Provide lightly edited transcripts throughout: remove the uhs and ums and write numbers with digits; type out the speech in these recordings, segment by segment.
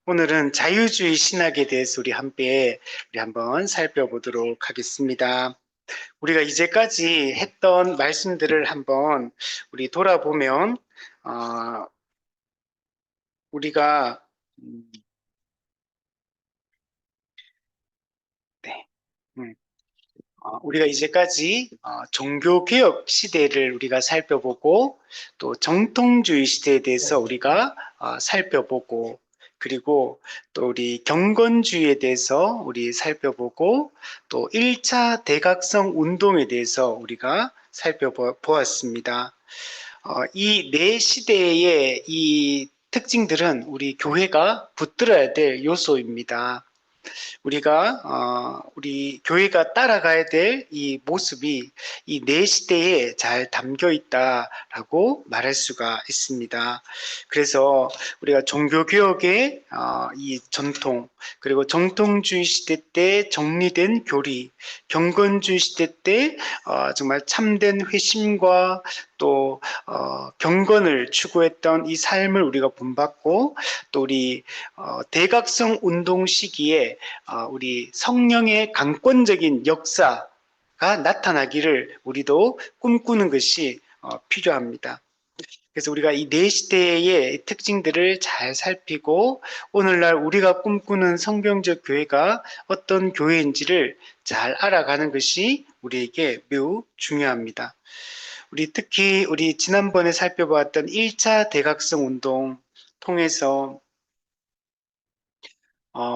오늘은 자유주의 신학에 대해서 우리 한번 살펴보도록 하겠습니다. 우리가 이제까지 했던 말씀들을 한번 우리 돌아보면, 어, 우리가, 음, 네, 음, 우리가 이제까지 종교개혁 시대를 우리가 살펴보고 또 정통주의 시대에 대해서 우리가 살펴보고 그리고 또 우리 경건주의에 대해서 우리 살펴보고 또 1차 대각성 운동에 대해서 우리가 살펴보았습니다. 이 네 시대의 이 특징들은 우리 교회가 붙들어야 될 요소입니다. 우리 교회가 따라가야 될 이 모습이 이 네 시대에 잘 담겨 있다라고 말할 수가 있습니다. 그래서 우리가 종교개혁의 이 전통, 그리고 정통주의 시대 때 정리된 교리, 경건주의 시대 때 정말 참된 회심과 또 경건을 추구했던 이 삶을 우리가 본받고 또 우리 대각성 운동 시기에 우리 성령의 강권적인 역사가 나타나기를 우리도 꿈꾸는 것이 필요합니다. 그래서 우리가 이 네 시대의 특징들을 잘 살피고 오늘날 우리가 꿈꾸는 성경적 교회가 어떤 교회인지를 잘 알아가는 것이 우리에게 매우 중요합니다. 우리 지난번에 살펴보았던 1차 대각성 운동 통해서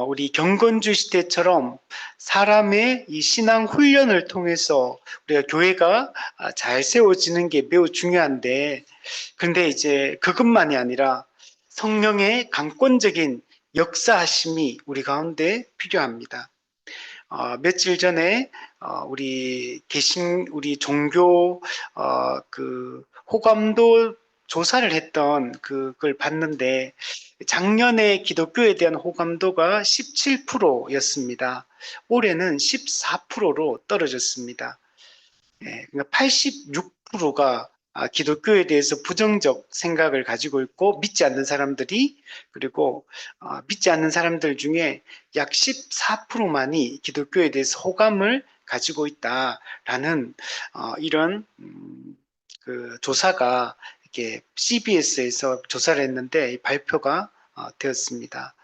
우리 경건주 시대처럼 사람의 이 신앙 훈련을 통해서 우리가 교회가 잘 세워지는 게 매우 중요한데, 그런데 이제 그것만이 아니라 성령의 강권적인 역사하심이 우리 가운데 필요합니다. 며칠 전에 우리 종교 그 호감도 조사를 했던 그걸 봤는데 작년에 기독교에 대한 호감도가 17%였습니다. 올해는 14%로 떨어졌습니다. 그러니까 86%가 기독교에 대해서 부정적 생각을 가지고 있고 믿지 않는 사람들이 그리고 믿지 않는 사람들 중에 약 14%만이 기독교에 대해서 호감을 가지고 있다라는 이런 그 조사가 이렇게 CBS에서 조사를 했는데 발표가 되었습니다.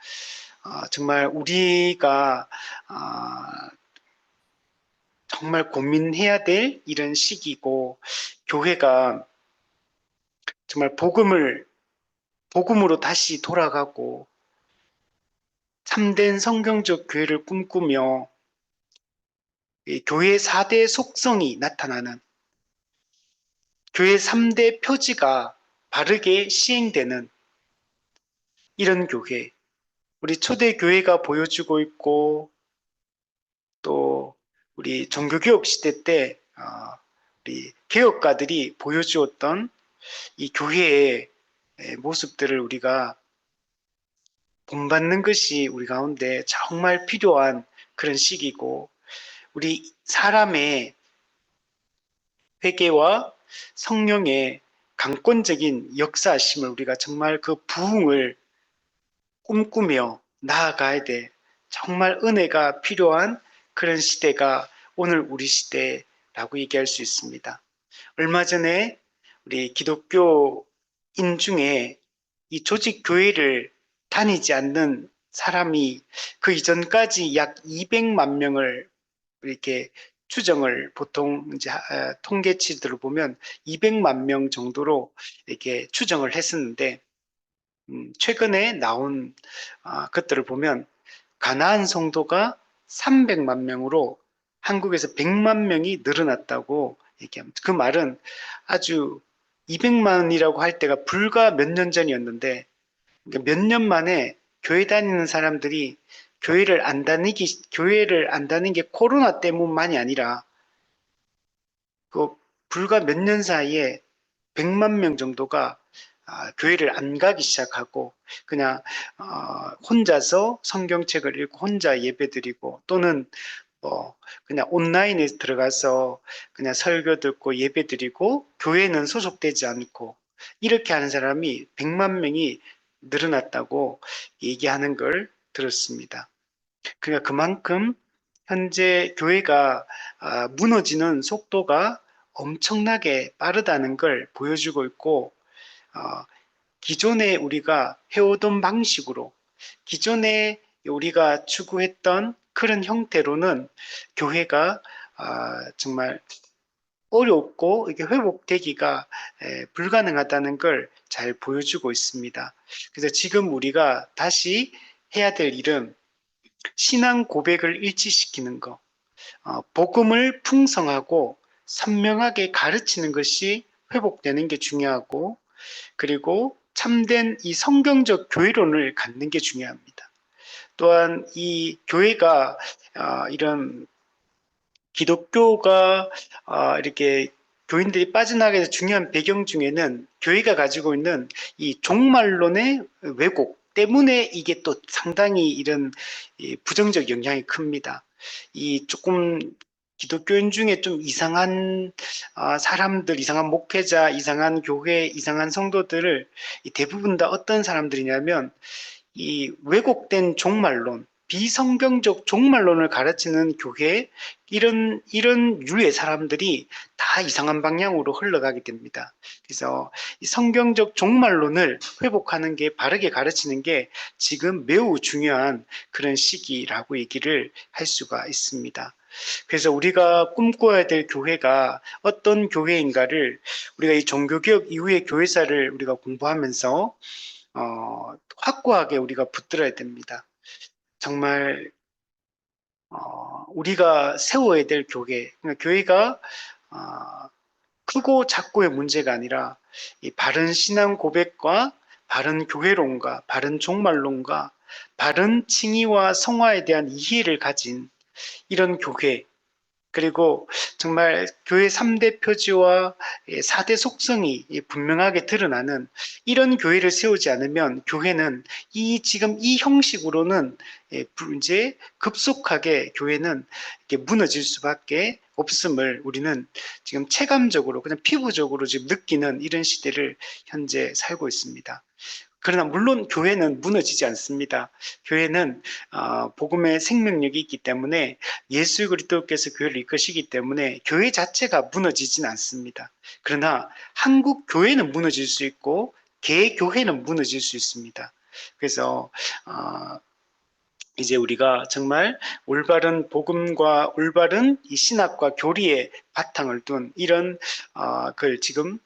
정말 우리가 정말 고민해야 될 이런 시기고 교회가 정말 복음으로 다시 돌아가고 참된 성경적 교회를 꿈꾸며 이 교회 4대 속성이 나타나는 교회 3대 표지가 바르게 시행되는 이런 교회, 우리 초대 교회가 보여주고 있고 또 우리 종교개혁 시대 때 우리 개혁가들이 보여주었던 이 교회의 모습들을 우리가 본받는 것이 우리 가운데 정말 필요한 그런 시기고 우리 사람의 회개와 성령의 강권적인 역사하심을 우리가 정말 그 부흥을 꿈꾸며 나아가야 돼. 정말 은혜가 필요한 그런 시대가 오늘 우리 시대라고 얘기할 수 있습니다. 얼마 전에 우리 기독교인 중에 이 조직 교회를 다니지 않는 사람이 그 이전까지 약 200만 명을 이렇게 추정을 보통 이제 통계치들을 보면 200만 명 정도로 이렇게 추정을 했었는데 최근에 나온 것들을 보면 가나안 성도가 300만 명으로 한국에서 100만 명이 늘어났다고 얘기합니다. 그 말은 아주 200만이라고 할 때가 불과 몇 년 전이었는데 그러니까 몇 년 만에 교회 다니는 사람들이 교회를 안 다니는 게 코로나 때문만이 아니라 그 불과 몇 년 사이에 100만 명 정도가 교회를 안 가기 시작하고 그냥 혼자서 성경책을 읽고 혼자 예배드리고 또는 그냥 온라인에 들어가서 그냥 설교 듣고 예배드리고 교회는 소속되지 않고 이렇게 하는 사람이 100만 명이 늘어났다고 얘기하는 걸 들었습니다. 그러니까 그만큼 현재 교회가 무너지는 속도가 엄청나게 빠르다는 걸 보여주고 있고, 어, 기존에 우리가 해오던 방식으로, 기존에 우리가 추구했던 그런 형태로는 교회가 정말 어렵고 이게 회복되기가 불가능하다는 걸 잘 보여주고 있습니다. 그래서 지금 우리가 다시 해야 될 일은 신앙 고백을 일치시키는 것, 복음을 풍성하고 선명하게 가르치는 것이 회복되는 게 중요하고, 그리고 참된 이 성경적 교회론을 갖는 게 중요합니다. 또한 이 교회가 이런 기독교가 이렇게 교인들이 빠져나가게 돼서 중요한 배경 중에는 교회가 가지고 있는 이 종말론의 왜곡 때문에 이게 또 상당히 이런 부정적 영향이 큽니다. 이 조금 기독교인 중에 좀 이상한 사람들, 이상한 목회자, 이상한 교회, 이상한 성도들을 대부분 다 어떤 사람들이냐면 이 왜곡된 종말론, 비성경적 종말론을 가르치는 교회, 이런 유의 사람들이 다 이상한 방향으로 흘러가게 됩니다. 그래서 이 성경적 종말론을 회복하는 게, 바르게 가르치는 게 지금 매우 중요한 그런 시기라고 얘기를 할 수가 있습니다. 그래서 우리가 꿈꿔야 될 교회가 어떤 교회인가를 우리가 이 종교개혁 이후의 교회사를 우리가 공부하면서 확고하게 우리가 붙들어야 됩니다. 정말 우리가 세워야 될 교회, 그러니까 교회가 어, 크고 작고의 문제가 아니라 이 바른 신앙 고백과 바른 교회론과 바른 종말론과 바른 칭의와 성화에 대한 이해를 가진 이런 교회, 그리고 정말 교회 3대 표지와 4대 속성이 분명하게 드러나는 이런 교회를 세우지 않으면 교회는 지금 이 형식으로는 이제 급속하게 교회는 이렇게 무너질 수밖에 없음을 우리는 지금 체감적으로 그냥 피부적으로 지금 느끼는 이런 시대를 현재 살고 있습니다. 그러나 물론 교회는 무너지지 않습니다. 교회는 복음의 생명력이 있기 때문에 예수 그리스도께서 교회를 이끄시기 때문에 교회 자체가 무너지진 않습니다. 그러나 한국 교회는 무너질 수 있고 개교회는 무너질 수 있습니다. 그래서 이제 우리가 정말 올바른 복음과 올바른 이 신학과 교리의 바탕을 둔 이런 걸 지금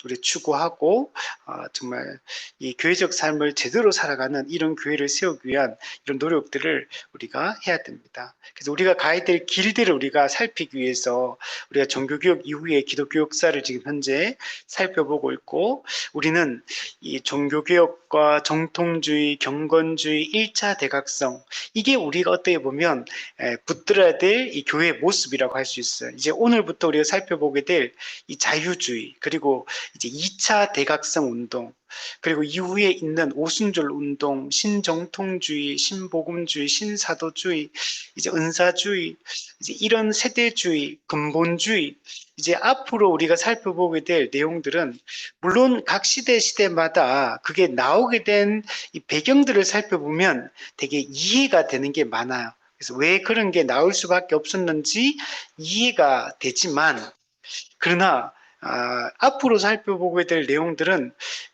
우리 추구하고 정말 이 교회적 삶을 제대로 살아가는 이런 교회를 세우기 위한 이런 노력들을 우리가 해야 됩니다. 그래서 우리가 가야 될 길들을 우리가 살피기 위해서 우리가 종교개혁 이후의 기독교 역사를 지금 현재 살펴보고 있고, 우리는 이 종교개혁과 정통주의, 경건주의, 1차 대각성, 이게 우리가 어떻게 보면 붙들어야 될 이 교회의 모습이라고 할 수 있어요. 이제 오늘부터 우리가 살펴보게 될 이 자유주의, 그리고 이제 2차 대각성 운동, 그리고 이후에 있는 오순절 운동, 신정통주의, 신복음주의, 신사도주의, 이제 은사주의, 이제 이런 세대주의, 근본주의, 이제 앞으로 우리가 살펴보게 될 내용들은 물론 각 시대마다 그게 나오게 된 이 배경들을 살펴보면 되게 이해가 되는 게 많아요. 그래서 왜 그런 게 나올 수밖에 없었는지 이해가 되지만, 그러나 앞으로 살펴보게 될 내용들은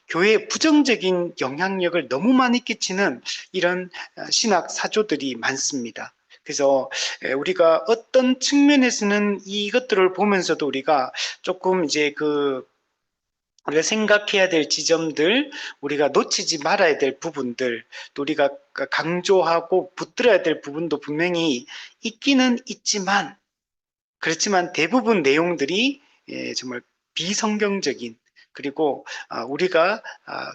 교회에 부정적인 영향력을 너무 많이 끼치는 이런 신학 사조들이 많습니다. 그래서 우리가 어떤 측면에서는 이것들을 보면서도 우리가 조금 이제 우리가 생각해야 될 지점들, 우리가 놓치지 말아야 될 부분들, 또 우리가 강조하고 붙들어야 될 부분도 분명히 있기는 있지만, 그렇지만 대부분 내용들이 정말 비성경적인, 그리고 우리가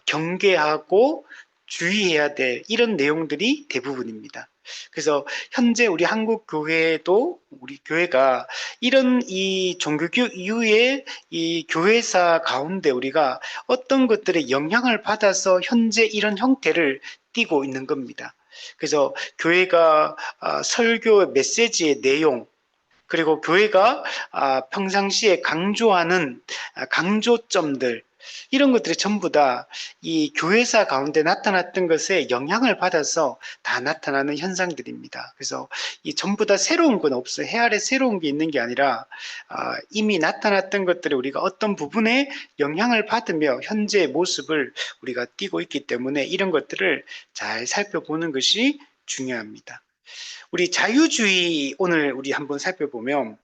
경계하고 주의해야 될 이런 내용들이 대부분입니다. 그래서 현재 우리 한국 교회도, 우리 교회가 이런 이 종교교육 이후에 이 교회사 가운데 우리가 어떤 것들의 영향을 받아서 현재 이런 형태를 띠고 있는 겁니다. 그래서 교회가 설교 메시지의 내용, 그리고 교회가 평상시에 강조하는 강조점들, 이런 것들이 전부 다 이 교회사 가운데 나타났던 것에 영향을 받아서 다 나타나는 현상들입니다. 그래서 이 전부 다 새로운 건 없어요. 해 아래 새로운 게 있는 게 아니라 이미 나타났던 것들을 우리가 어떤 부분에 영향을 받으며 현재의 모습을 우리가 띠고 있기 때문에 이런 것들을 잘 살펴보는 것이 중요합니다. 우리 자유주의 오늘 우리 한번 살펴보면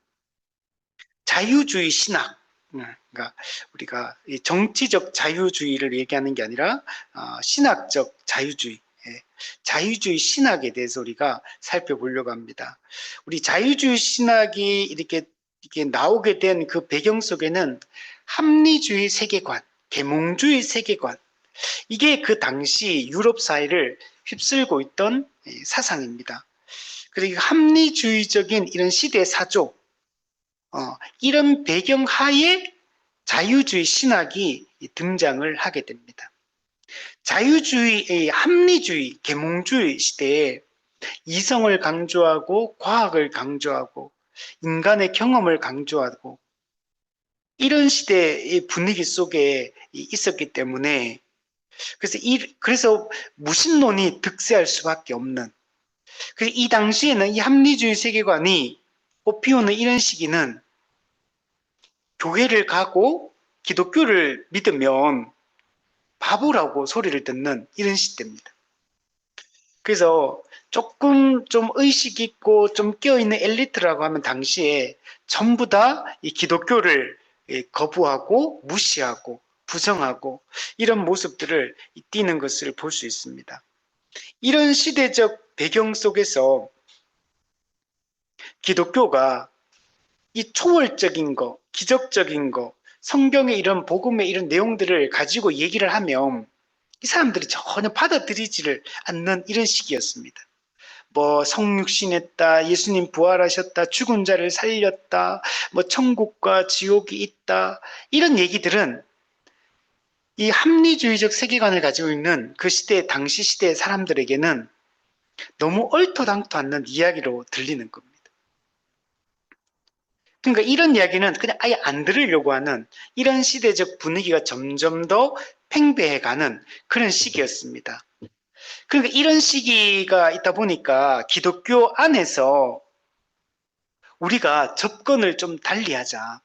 자유주의 신학, 그러니까 우리가 정치적 자유주의를 얘기하는 게 아니라 신학적 자유주의, 자유주의 신학에 대해서 우리가 살펴보려고 합니다. 우리 자유주의 신학이 이렇게 나오게 된 그 배경 속에는 합리주의 세계관, 계몽주의 세계관, 이게 그 당시 유럽 사회를 휩쓸고 있던 사상입니다. 그리고 합리주의적인 이런 시대 사조, 이런 배경 하에 자유주의 신학이 등장을 하게 됩니다. 자유주의의 합리주의, 계몽주의 시대에 이성을 강조하고 과학을 강조하고 인간의 경험을 강조하고 이런 시대의 분위기 속에 있었기 때문에 그래서 무신론이 득세할 수밖에 없는, 그래서 이 당시에는 이 합리주의 세계관이 꽃피우는 이런 시기는 교회를 가고 기독교를 믿으면 바보라고 소리를 듣는 이런 시대입니다. 그래서 조금 좀 의식 있고 좀 깨어있는 엘리트라고 하면 당시에 전부 다 이 기독교를 거부하고 무시하고 부정하고 이런 모습들을 띠는 것을 볼 수 있습니다. 이런 시대적 배경 속에서 기독교가 이 초월적인 거, 기적적인 거, 성경의 이런 복음의 이런 내용들을 가지고 얘기를 하면 이 사람들이 전혀 받아들이지를 않는 이런 시기였습니다. 뭐 성육신했다, 예수님 부활하셨다, 죽은 자를 살렸다, 뭐 천국과 지옥이 있다, 이런 얘기들은 이 합리주의적 세계관을 가지고 있는 그 시대, 당시 시대의 사람들에게는 너무 얼토당토 않는 이야기로 들리는 겁니다. 그러니까 이런 이야기는 그냥 아예 안 들으려고 하는 이런 시대적 분위기가 점점 더 팽배해가는 그런 시기였습니다. 그러니까 이런 시기가 있다 보니까 기독교 안에서 우리가 접근을 좀 달리하자.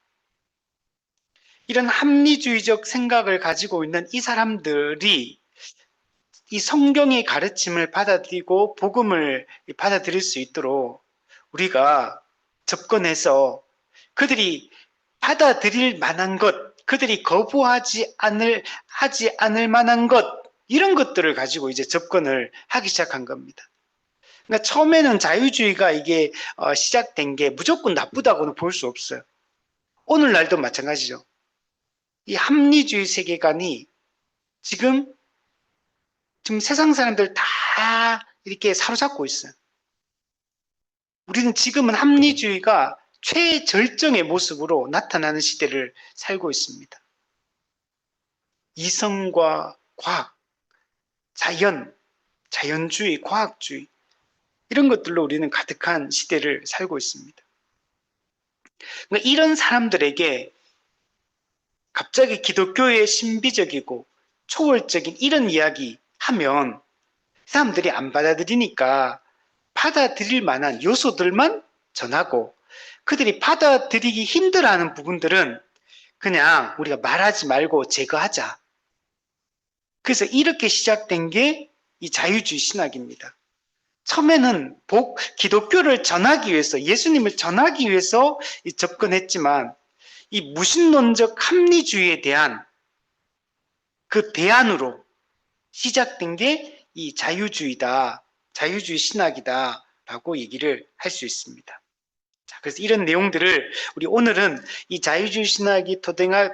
이런 합리주의적 생각을 가지고 있는 이 사람들이 이 성경의 가르침을 받아들이고 복음을 받아들일 수 있도록 우리가 접근해서 그들이 받아들일 만한 것, 그들이 하지 않을 만한 것, 이런 것들을 가지고 이제 접근을 하기 시작한 겁니다. 그러니까 처음에는 자유주의가 이게 시작된 게 무조건 나쁘다고는 볼 수 없어요. 오늘날도 마찬가지죠. 이 합리주의 세계관이 지금 세상 사람들 다 이렇게 사로잡고 있어요. 우리는 지금은 합리주의가 최절정의 모습으로 나타나는 시대를 살고 있습니다. 이성과 과학, 자연주의, 과학주의, 이런 것들로 우리는 가득한 시대를 살고 있습니다. 그러니까 이런 사람들에게 갑자기 기독교의 신비적이고 초월적인 이런 이야기 하면 사람들이 안 받아들이니까 받아들일 만한 요소들만 전하고 그들이 받아들이기 힘들어하는 부분들은 그냥 우리가 말하지 말고 제거하자. 그래서 이렇게 시작된 게 이 자유주의 신학입니다. 처음에는 기독교를 전하기 위해서, 예수님을 전하기 위해서 접근했지만 이 무신론적 합리주의에 대한 그 대안으로 시작된 게 이 자유주의다, 자유주의 신학이다 라고 얘기를 할 수 있습니다. 자, 그래서 이런 내용들을 우리 오늘은 이 자유주의 신학이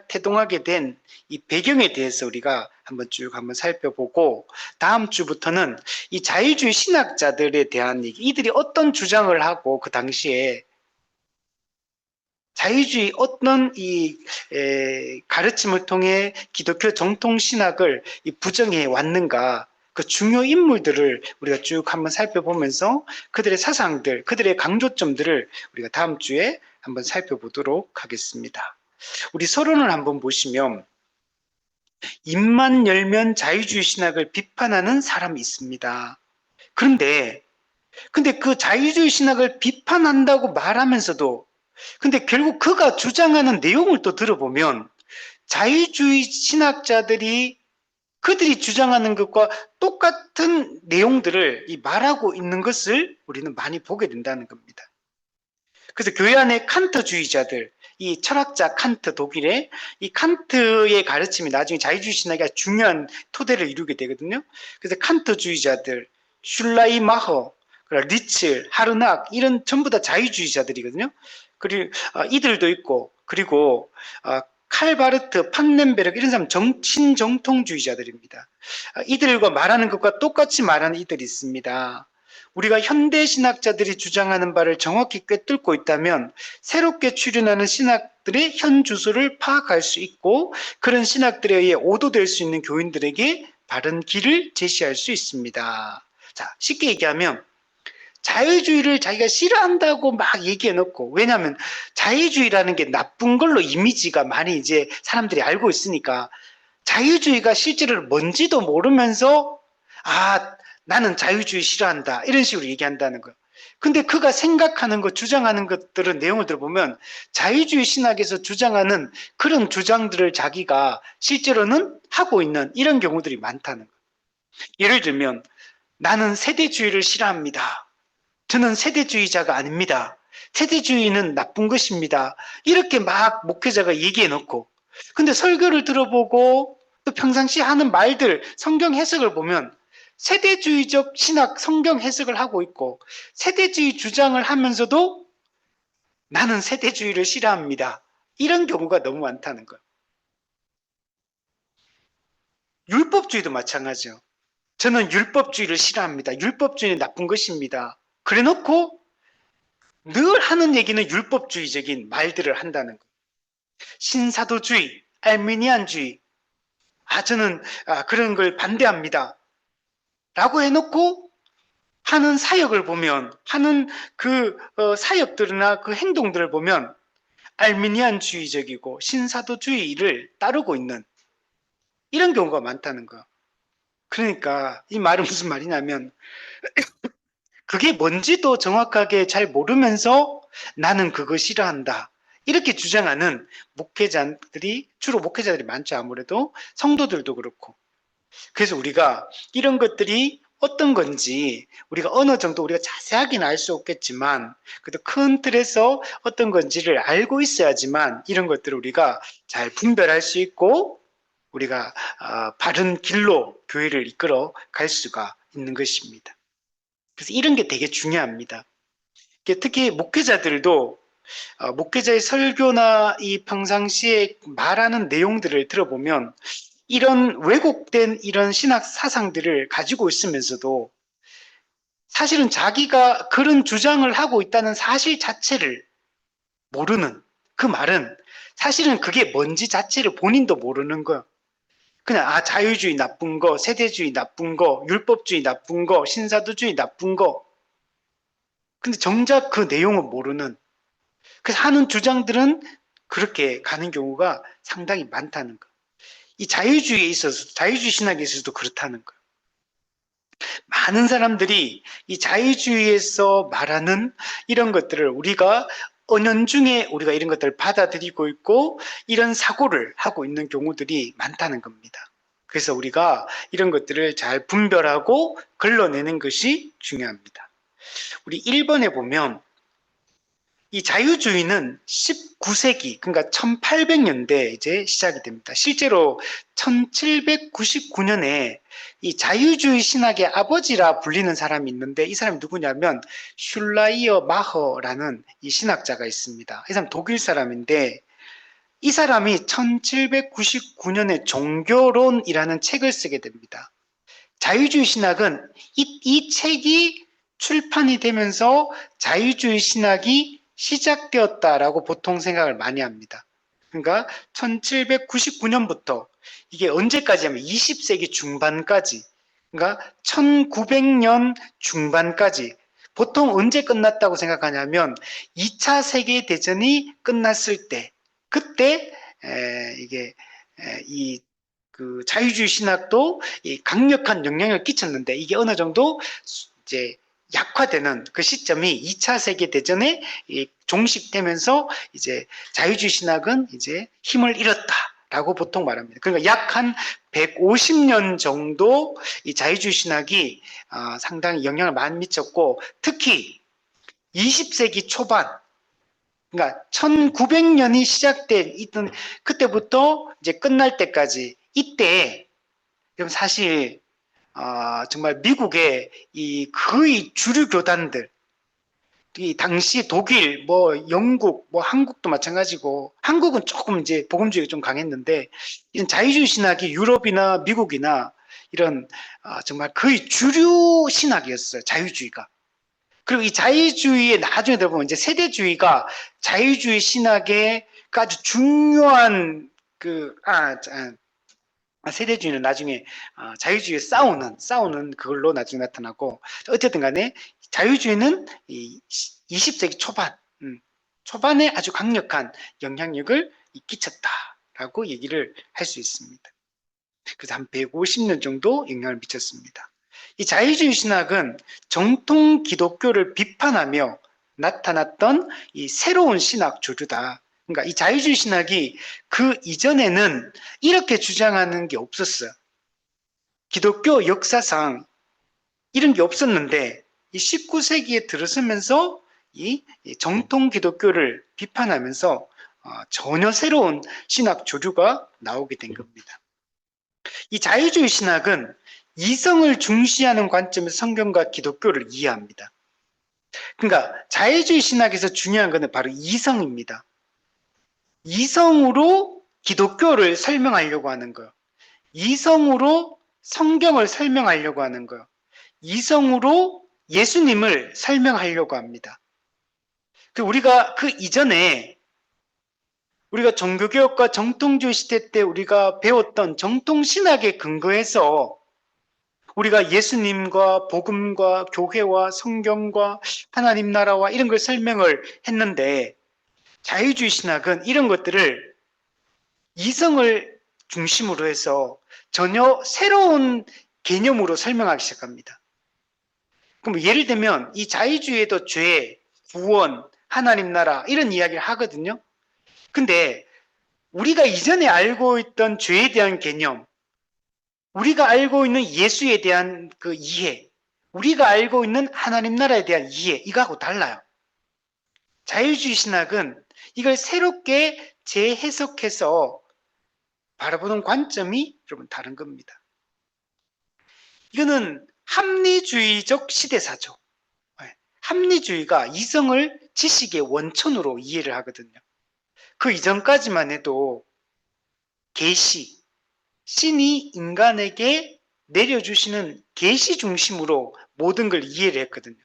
태동하게 된 이 배경에 대해서 우리가 한번 살펴보고 다음 주부터는 이 자유주의 신학자들에 대한 얘기, 이들이 어떤 주장을 하고 그 당시에 자유주의 어떤 가르침을 통해 기독교 정통 신학을 부정해 왔는가, 그 중요 인물들을 우리가 쭉 한번 살펴보면서 그들의 사상들, 그들의 강조점들을 우리가 다음 주에 한번 살펴보도록 하겠습니다. 우리 서론을 한번 보시면 입만 열면 자유주의 신학을 비판하는 사람이 있습니다. 근데 그 자유주의 신학을 비판한다고 말하면서도 근데 결국 그가 주장하는 내용을 또 들어보면 자유주의 신학자들이 그들이 주장하는 것과 똑같은 내용들을 말하고 있는 것을 우리는 많이 보게 된다는 겁니다. 그래서 교회 안에 칸트주의자들, 이 철학자 칸트 독일의 이 칸트의 가르침이 나중에 자유주의 신학의 중요한 토대를 이루게 되거든요. 그래서 칸트주의자들, 슐라이마허, 리츠, 하르낙 이런 전부 다 자유주의자들이거든요. 그리고 이들도 있고 그리고 칼바르트, 판넨베르그 이런 사람 신정통주의자들입니다. 이들과 말하는 것과 똑같이 말하는 이들이 있습니다. 우리가 현대 신학자들이 주장하는 바를 정확히 꿰뚫고 있다면 새롭게 출현하는 신학들의 현 주소를 파악할 수 있고 그런 신학들에 의해 오도될 수 있는 교인들에게 바른 길을 제시할 수 있습니다. 자, 쉽게 얘기하면 자유주의를 자기가 싫어한다고 막 얘기해 놓고 왜냐하면 자유주의라는 게 나쁜 걸로 이미지가 많이 이제 사람들이 알고 있으니까 자유주의가 실제로 뭔지도 모르면서 나는 자유주의 싫어한다 이런 식으로 얘기한다는 거예요. 근데 그가 생각하는 것, 주장하는 것들은 내용을 들어보면 자유주의 신학에서 주장하는 그런 주장들을 자기가 실제로는 하고 있는 이런 경우들이 많다는 거예요. 예를 들면 나는 세대주의를 싫어합니다. 저는 세대주의자가 아닙니다. 세대주의는 나쁜 것입니다. 이렇게 막 목회자가 얘기해 놓고 근데 설교를 들어보고 또 평상시에 하는 말들, 성경 해석을 보면 세대주의적 신학 성경 해석을 하고 있고 세대주의 주장을 하면서도 나는 세대주의를 싫어합니다. 이런 경우가 너무 많다는 거예요. 율법주의도 마찬가지죠. 저는 율법주의를 싫어합니다. 율법주의는 나쁜 것입니다. 그래 놓고 늘 하는 얘기는 율법주의적인 말들을 한다는 거예요. 신사도주의, 알미니안주의, 저는 그런 걸 반대합니다. 라고 해놓고 하는 사역을 보면, 하는 그 사역들이나 그 행동들을 보면 알미니안주의적이고 신사도주의를 따르고 있는 이런 경우가 많다는 거예요. 그러니까 이 말은 무슨 말이냐면 그게 뭔지도 정확하게 잘 모르면서 나는 그거 싫어한다. 이렇게 주장하는 목회자들이 주로 목회자들이 많죠. 아무래도 성도들도 그렇고. 그래서 우리가 이런 것들이 어떤 건지 우리가 어느 정도 우리가 자세하게는 알 수 없겠지만 그래도 큰 틀에서 어떤 건지를 알고 있어야지만 이런 것들을 우리가 잘 분별할 수 있고 우리가 바른 길로 교회를 이끌어 갈 수가 있는 것입니다. 그래서 이런 게 되게 중요합니다. 특히 목회자들도 목회자의 설교나 이 평상시에 말하는 내용들을 들어보면 이런 왜곡된 이런 신학 사상들을 가지고 있으면서도 사실은 자기가 그런 주장을 하고 있다는 사실 자체를 모르는 그 말은 사실은 그게 뭔지 자체를 본인도 모르는 거야. 그냥 자유주의 나쁜 거, 세대주의 나쁜 거, 율법주의 나쁜 거, 신사도주의 나쁜 거. 근데 정작 그 내용은 모르는 그래서 하는 주장들은 그렇게 가는 경우가 상당히 많다는 거. 이 자유주의에 있어서 자유주의 신학에 있어서도 그렇다는 거예요. 많은 사람들이 이 자유주의에서 말하는 이런 것들을 우리가 은연중에 우리가 이런 것들을 받아들이고 있고 이런 사고를 하고 있는 경우들이 많다는 겁니다. 그래서 우리가 이런 것들을 잘 분별하고 걸러내는 것이 중요합니다. 우리 1번에 보면 이 자유주의는 19세기, 그러니까 1800년대 이제 시작이 됩니다. 실제로 1799년에 이 자유주의 신학의 아버지라 불리는 사람이 있는데 이 사람이 누구냐면 슐라이어 마허라는 이 신학자가 있습니다. 이 사람 독일 사람인데 이 사람이 1799년에 종교론이라는 책을 쓰게 됩니다. 자유주의 신학은 이 책이 출판이 되면서 자유주의 신학이 시작되었다라고 보통 생각을 많이 합니다. 그러니까 1799년부터 이게 언제까지 하면 20세기 중반까지 그러니까 1900년 중반까지 보통 언제 끝났다고 생각하냐면 2차 세계대전이 끝났을 때 그때 이게 이 그 자유주의 신학도 이 강력한 영향을 끼쳤는데 이게 어느 정도 이제 약화되는 그 시점이 2차 세계 대전에 종식되면서 이제 자유주의 신학은 이제 힘을 잃었다라고 보통 말합니다. 그러니까 약 한 150년 정도 이 자유주의 신학이 상당히 영향을 많이 미쳤고, 특히 20세기 초반, 그러니까 1900년이 시작된 있던 그때부터 이제 끝날 때까지 이때 사실 정말 미국의 이 거의 주류 교단들, 이 당시 독일, 뭐 영국, 뭐 한국도 마찬가지고, 한국은 조금 이제 복음주의가 좀 강했는데 이런 자유주의 신학이 유럽이나 미국이나 이런 정말 거의 주류 신학이었어요. 자유주의가. 그리고 이 자유주의의 나중에 들어보면 이제 세대주의가 자유주의 신학의 아주 중요한 세대주의는 나중에 자유주의에 싸우는 그걸로 나중에 나타나고, 어쨌든 간에 자유주의는 이 20세기 초반에 아주 강력한 영향력을 끼쳤다라고 얘기를 할 수 있습니다. 그래서 한 150년 정도 영향을 미쳤습니다. 이 자유주의 신학은 정통 기독교를 비판하며 나타났던 이 새로운 신학 조류다. 그러니까 이 자유주의 신학이 그 이전에는 이렇게 주장하는 게 없었어요. 기독교 역사상 이런 게 없었는데 이 19세기에 들어서면서 이 정통 기독교를 비판하면서 전혀 새로운 신학 조류가 나오게 된 겁니다. 이 자유주의 신학은 이성을 중시하는 관점에서 성경과 기독교를 이해합니다. 그러니까 자유주의 신학에서 중요한 것은 바로 이성입니다. 이성으로 기독교를 설명하려고 하는 거예요. 이성으로 성경을 설명하려고 하는 거예요. 이성으로 예수님을 설명하려고 합니다. 우리가 그 이전에 우리가 종교개혁과 정통주의 시대 때 우리가 배웠던 정통신학에 근거해서 우리가 예수님과 복음과 교회와 성경과 하나님 나라와 이런 걸 설명을 했는데, 자유주의 신학은 이런 것들을 이성을 중심으로 해서 전혀 새로운 개념으로 설명하기 시작합니다. 그럼 예를 들면 이 자유주의에도 죄, 구원, 하나님 나라 이런 이야기를 하거든요. 근데 우리가 이전에 알고 있던 죄에 대한 개념, 우리가 알고 있는 예수에 대한 그 이해, 우리가 알고 있는 하나님 나라에 대한 이해, 이거하고 달라요. 자유주의 신학은 이걸 새롭게 재해석해서 바라보는 관점이 여러분 다른 겁니다. 이거는 합리주의적 시대사죠. 합리주의가 이성을 지식의 원천으로 이해를 하거든요. 그 이전까지만 해도 계시, 신이 인간에게 내려주시는 계시 중심으로 모든 걸 이해를 했거든요.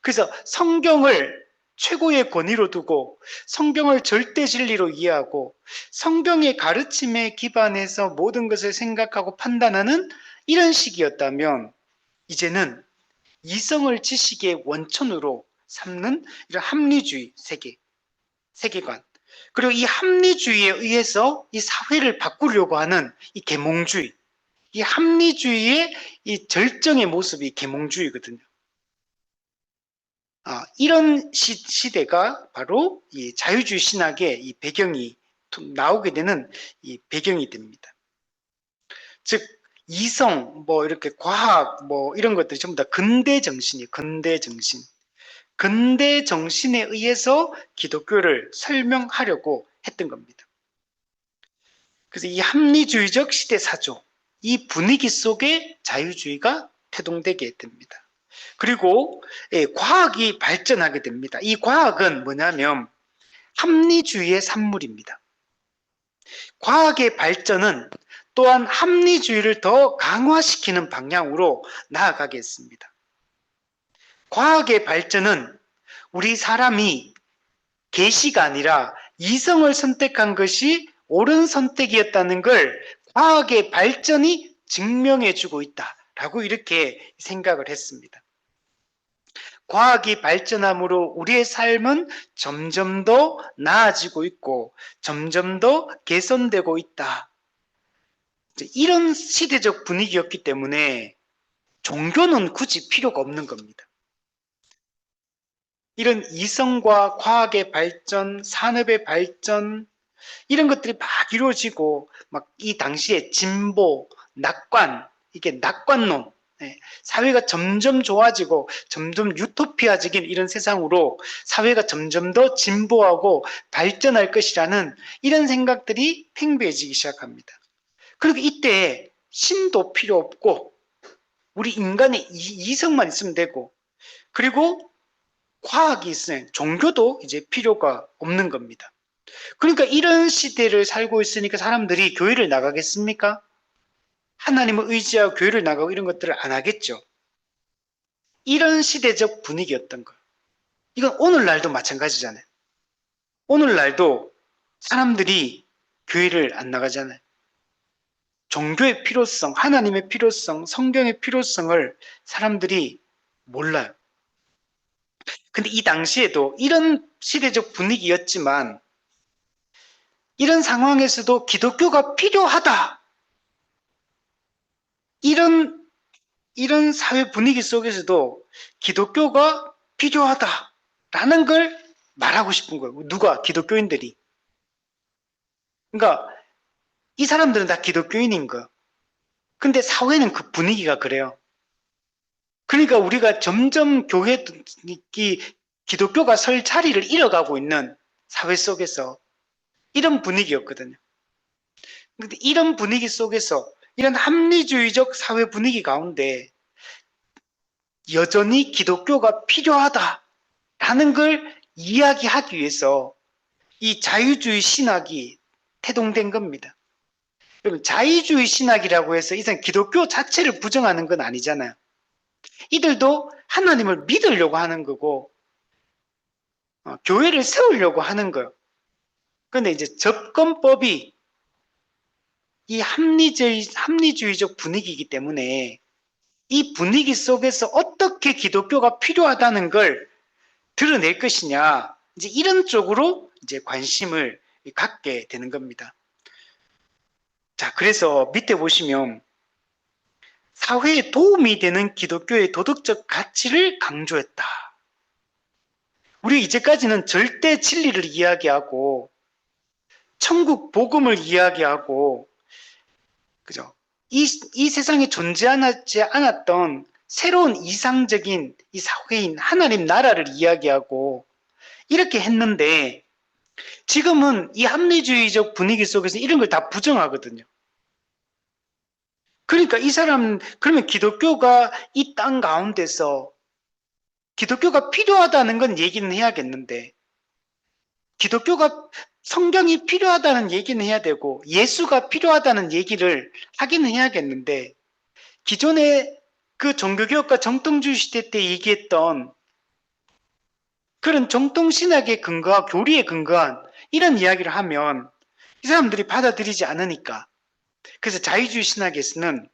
그래서 성경을 최고의 권위로 두고 성경을 절대 진리로 이해하고 성경의 가르침에 기반해서 모든 것을 생각하고 판단하는 이런 식이었다면, 이제는 이성을 지식의 원천으로 삼는 이런 합리주의 세계관, 그리고 이 합리주의에 의해서 이 사회를 바꾸려고 하는 이 계몽주의, 이 합리주의의 이 절정의 모습이 계몽주의거든요. 이런 시대가 바로 이 자유주의 신학의 이 배경이 나오게 되는 이 배경이 됩니다. 즉 이성, 뭐 이렇게 과학, 뭐 이런 것들이 전부 다 근대 정신이에요. 근대 정신에 의해서 기독교를 설명하려고 했던 겁니다. 그래서 이 합리주의적 시대 사조, 이 분위기 속에 자유주의가 태동되게 됩니다. 그리고 과학이 발전하게 됩니다. 이 과학은 뭐냐면 합리주의의 산물입니다. 과학의 발전은 또한 합리주의를 더 강화시키는 방향으로 나아가겠습니다. 과학의 발전은 우리 사람이 계시가 아니라 이성을 선택한 것이 옳은 선택이었다는 걸 과학의 발전이 증명해주고 있다라고 이렇게 생각을 했습니다. 과학이 발전함으로 우리의 삶은 점점 더 나아지고 있고 점점 더 개선되고 있다. 이런 시대적 분위기였기 때문에 종교는 굳이 필요가 없는 겁니다. 이런 이성과 과학의 발전, 산업의 발전, 이런 것들이 막 이루어지고, 막 이 당시에 진보, 낙관, 이게 낙관론, 사회가 점점 좋아지고 점점 유토피아적인 이런 세상으로 사회가 점점 더 진보하고 발전할 것이라는 이런 생각들이 팽배해지기 시작합니다. 그리고 이때 신도 필요 없고 우리 인간의 이성만 있으면 되고, 그리고 과학이 있으면 종교도 이제 필요가 없는 겁니다. 그러니까 이런 시대를 살고 있으니까 사람들이 교회를 나가겠습니까? 하나님을 의지하고 교회를 나가고 이런 것들을 안 하겠죠. 이런 시대적 분위기였던 거예요. 이건 오늘날도 마찬가지잖아요. 오늘날도 사람들이 교회를 안 나가잖아요. 종교의 필요성, 하나님의 필요성, 성경의 필요성을 사람들이 몰라요. 근데 이 당시에도 이런 시대적 분위기였지만 이런 상황에서도 기독교가 필요하다. 이런 사회 분위기 속에서도 기독교가 필요하다라는 걸 말하고 싶은 거예요. 누가? 기독교인들이. 그러니까 이 사람들은 다 기독교인인 거예요. 근데 사회는 그 분위기가 그래요. 그러니까 우리가 점점 기독교가 설 자리를 잃어가고 있는 사회 속에서 이런 분위기였거든요. 근데 이런 분위기 속에서 이런 합리주의적 사회 분위기 가운데 여전히 기독교가 필요하다라는 걸 이야기하기 위해서 이 자유주의 신학이 태동된 겁니다. 여러분, 자유주의 신학이라고 해서 이상 기독교 자체를 부정하는 건 아니잖아요. 이들도 하나님을 믿으려고 하는 거고 교회를 세우려고 하는 거예요. 그런데 이제 접근법이 이 합리주의적 분위기이기 때문에 이 분위기 속에서 어떻게 기독교가 필요하다는 걸 드러낼 것이냐, 이제 이런 쪽으로 이제 관심을 갖게 되는 겁니다. 자, 그래서 밑에 보시면 사회에 도움이 되는 기독교의 도덕적 가치를 강조했다. 우리 이제까지는 절대 진리를 이야기하고 천국 복음을 이야기하고, 그죠? 이 세상에 존재하지 않았던 새로운 이상적인 이 사회인 하나님 나라를 이야기하고 이렇게 했는데 지금은 이 합리주의적 분위기 속에서 이런 걸 다 부정하거든요. 그러니까 그러면 기독교가 이 땅 가운데서 기독교가 필요하다는 건 얘기는 해야겠는데, 기독교가 성경이 필요하다는 얘기는 해야 되고 예수가 필요하다는 얘기를 하기는 해야겠는데, 기존의 그 종교개혁과 정통주의 시대 때 얘기했던 그런 정통신학에 근거한 교리에 근거한 이런 이야기를 하면 이 사람들이 받아들이지 않으니까, 그래서 자유주의 신학에서는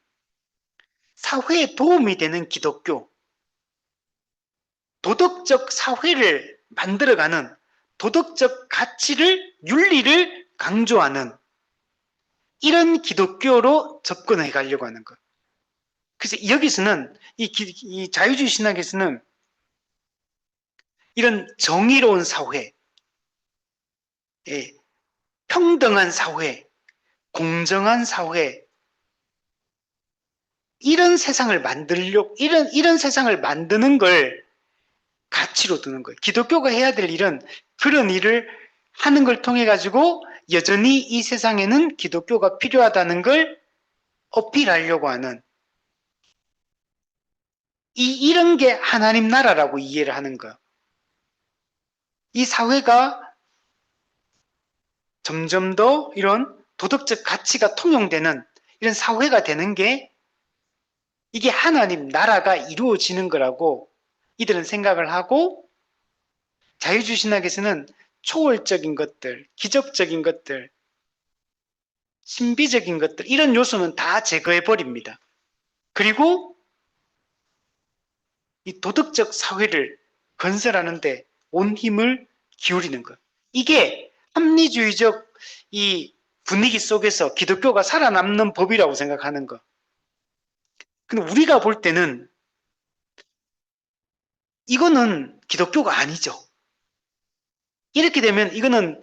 사회에 도움이 되는 기독교, 도덕적 사회를 만들어가는 도덕적 가치를, 윤리를 강조하는 이런 기독교로 접근해 가려고 하는 것. 그래서 여기서는 이 자유주의 신학에서는 이런 정의로운 사회, 평등한 사회, 공정한 사회, 이런 세상을 이런 세상을 만드는 걸 가치로 두는 거예요. 기독교가 해야 될 일은 그런 일을 하는 걸 통해 가지고 여전히 이 세상에는 기독교가 필요하다는 걸 어필하려고 하는, 이런 게 하나님 나라라고 이해를 하는 거예요. 이 사회가 점점 더 이런 도덕적 가치가 통용되는 이런 사회가 되는 게 이게 하나님 나라가 이루어지는 거라고 이들은 생각을 하고, 자유주의 신학에서는 초월적인 것들, 기적적인 것들, 신비적인 것들, 이런 요소는 다 제거해 버립니다. 그리고 이 도덕적 사회를 건설하는데 온 힘을 기울이는 것. 이게 합리주의적 이 분위기 속에서 기독교가 살아남는 법이라고 생각하는 거. 근데 우리가 볼 때는 이거는 기독교가 아니죠. 이렇게 되면 이거는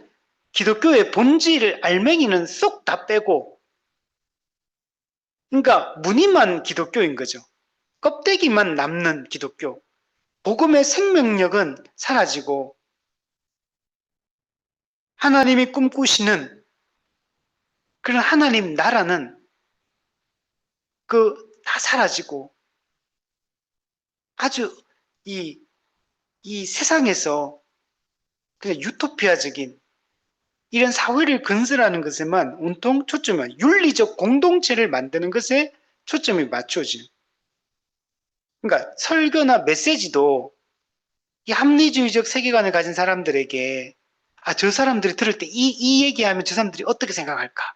기독교의 본질을 알맹이는 쏙 다 빼고, 그러니까 무늬만 기독교인 거죠. 껍데기만 남는 기독교. 복음의 생명력은 사라지고 하나님이 꿈꾸시는 그런 하나님 나라는 다 사라지고 아주 이 세상에서 그냥 유토피아적인 이런 사회를 건설하는 것에만 온통 초점이, 윤리적 공동체를 만드는 것에 초점이 맞춰진. 그러니까 설교나 메시지도 이 합리주의적 세계관을 가진 사람들에게 저 사람들이 들을 때 이 얘기하면 저 사람들이 어떻게 생각할까?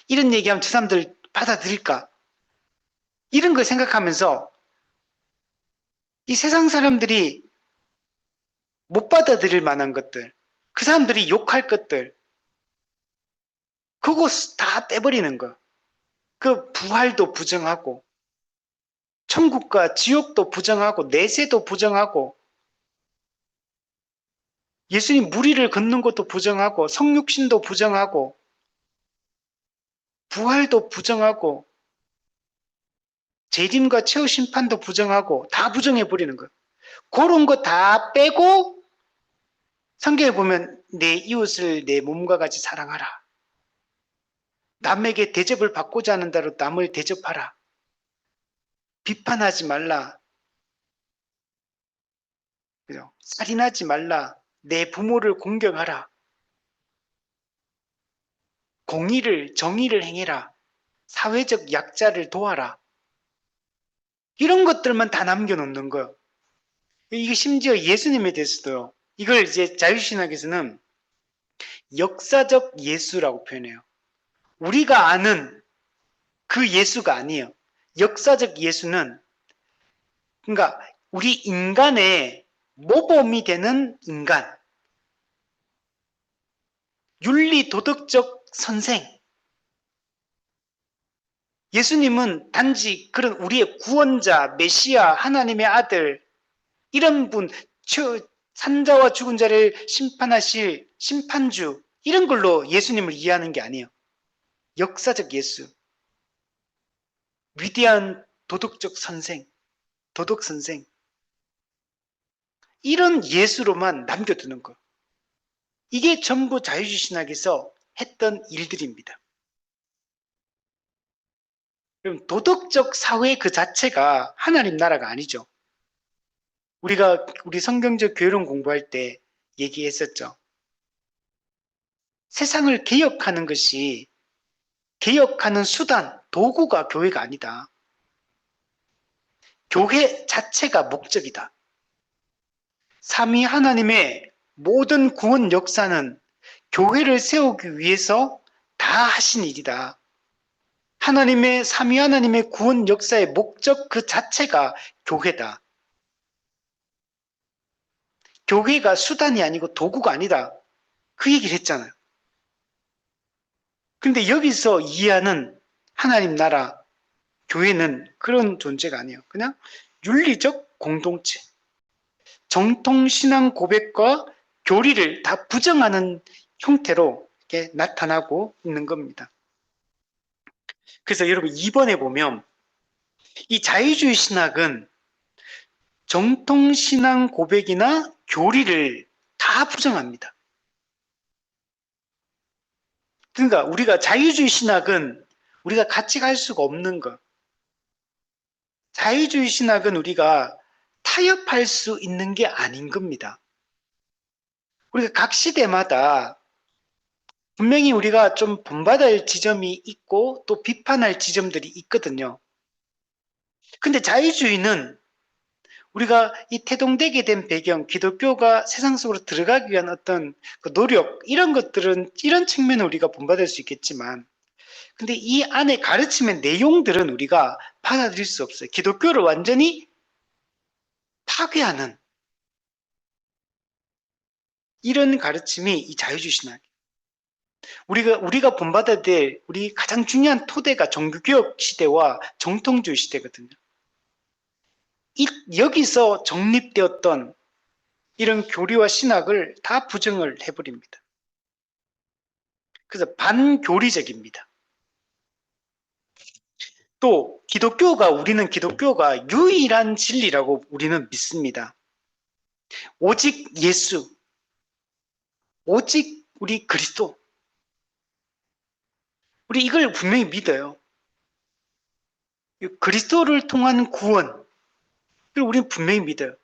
이런 얘기하면 저 사람들 받아들일까? 이런 걸 생각하면서 이 세상 사람들이 못 받아들일 만한 것들, 그 사람들이 욕할 것들, 그거 다 떼버리는 거. 그 부활도 부정하고, 천국과 지옥도 부정하고, 내세도 부정하고, 예수님 무리를 걷는 것도 부정하고, 성육신도 부정하고, 부활도 부정하고, 재림과 최후 심판도 부정하고, 다 부정해버리는 거예요. 그런 거 다 빼고, 성경에 보면 내 이웃을 내 몸과 같이 사랑하라. 남에게 대접을 받고자 하는 대로 남을 대접하라. 비판하지 말라. 그죠? 살인하지 말라. 내 부모를 공경하라. 공의를, 정의를 행해라. 사회적 약자를 도와라. 이런 것들만 다 남겨놓는 거예요. 이게 심지어 예수님에 대해서도요. 이걸 이제 자유신학에서는 역사적 예수라고 표현해요. 우리가 아는 그 예수가 아니에요. 역사적 예수는, 그러니까 우리 인간의 모범이 되는 인간, 윤리 도덕적 선생. 예수님은 단지 그런 우리의 구원자, 메시아, 하나님의 아들, 이런 분, 산자와 죽은 자를 심판하실 심판주, 이런 걸로 예수님을 이해하는 게 아니에요. 역사적 예수, 위대한 도덕적 선생, 도덕 선생, 이런 예수로만 남겨두는 거. 이게 전부 자유주의 신학에서 했던 일들입니다. 그럼 도덕적 사회 그 자체가 하나님 나라가 아니죠. 우리 성경적 교회론 공부할 때 얘기했었죠. 세상을 개혁하는 것이, 개혁하는 수단, 도구가 교회가 아니다. 교회 자체가 목적이다. 삼위 하나님의 모든 구원 역사는 교회를 세우기 위해서 다 하신 일이다. 삼위 하나님의 구원 역사의 목적 그 자체가 교회다. 교회가 수단이 아니고 도구가 아니다. 그 얘기를 했잖아요. 근데 여기서 이해하는 하나님 나라, 교회는 그런 존재가 아니에요. 그냥 윤리적 공동체. 정통신앙 고백과 교리를 다 부정하는 형태로 이렇게 나타나고 있는 겁니다. 그래서 여러분 2번에 보면 이 자유주의 신학은 정통신앙 고백이나 교리를 다 부정합니다. 그러니까 우리가 자유주의 신학은 우리가 같이 갈 수가 없는 것. 자유주의 신학은 우리가 타협할 수 있는 게 아닌 겁니다. 우리가 각 시대마다 분명히 우리가 좀 본받을 지점이 있고 또 비판할 지점들이 있거든요. 근데 자유주의는 우리가 이 태동되게 된 배경, 기독교가 세상 속으로 들어가기 위한 어떤 그 노력, 이런 것들은, 이런 측면을 우리가 본받을 수 있겠지만, 근데 이 안에 가르침의 내용들은 우리가 받아들일 수 없어요. 기독교를 완전히 파괴하는 이런 가르침이 이 자유주의 신학이에요. 우리가 본받아야 될 우리 가장 중요한 토대가 종교개혁 시대와 정통주의 시대거든요. 여기서 정립되었던 이런 교리와 신학을 다 부정을 해버립니다. 그래서 반교리적입니다. 또 우리는 기독교가 유일한 진리라고 우리는 믿습니다. 오직 예수, 오직 우리 그리스도. 우리 이걸 분명히 믿어요. 그리스도를 통한 구원, 이걸 우리는 분명히 믿어요.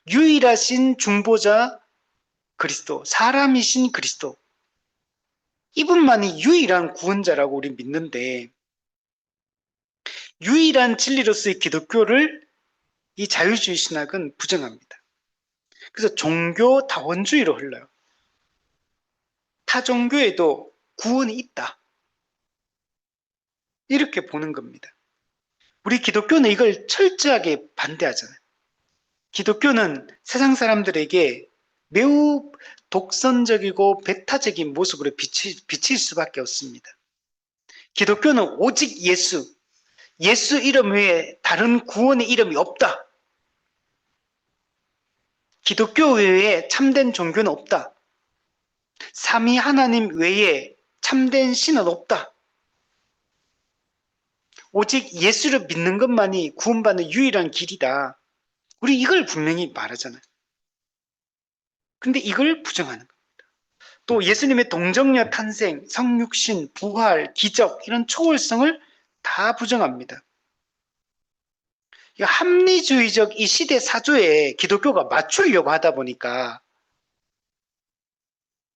유일하신 중보자 그리스도, 사람이신 그리스도. 이분만이 유일한 구원자라고 우리 믿는데, 유일한 진리로서의 기독교를 이 자유주의 신학은 부정합니다. 그래서 종교 다원주의로 흘러요. 타 종교에도 구원이 있다. 이렇게 보는 겁니다. 우리 기독교는 이걸 철저하게 반대하잖아요. 기독교는 세상 사람들에게 매우 독선적이고 배타적인 모습으로 비칠 수밖에 없습니다. 기독교는 오직 예수 이름 외에 다른 구원의 이름이 없다. 기독교 외에 참된 종교는 없다. 삼위 하나님 외에 참된 신은 없다. 오직 예수를 믿는 것만이 구원받는 유일한 길이다. 우리 이걸 분명히 말하잖아요. 근데 이걸 부정하는 겁니다. 또 예수님의 동정녀 탄생, 성육신, 부활, 기적 이런 초월성을 다 부정합니다. 합리주의적 이 시대 사조에 기독교가 맞추려고 하다 보니까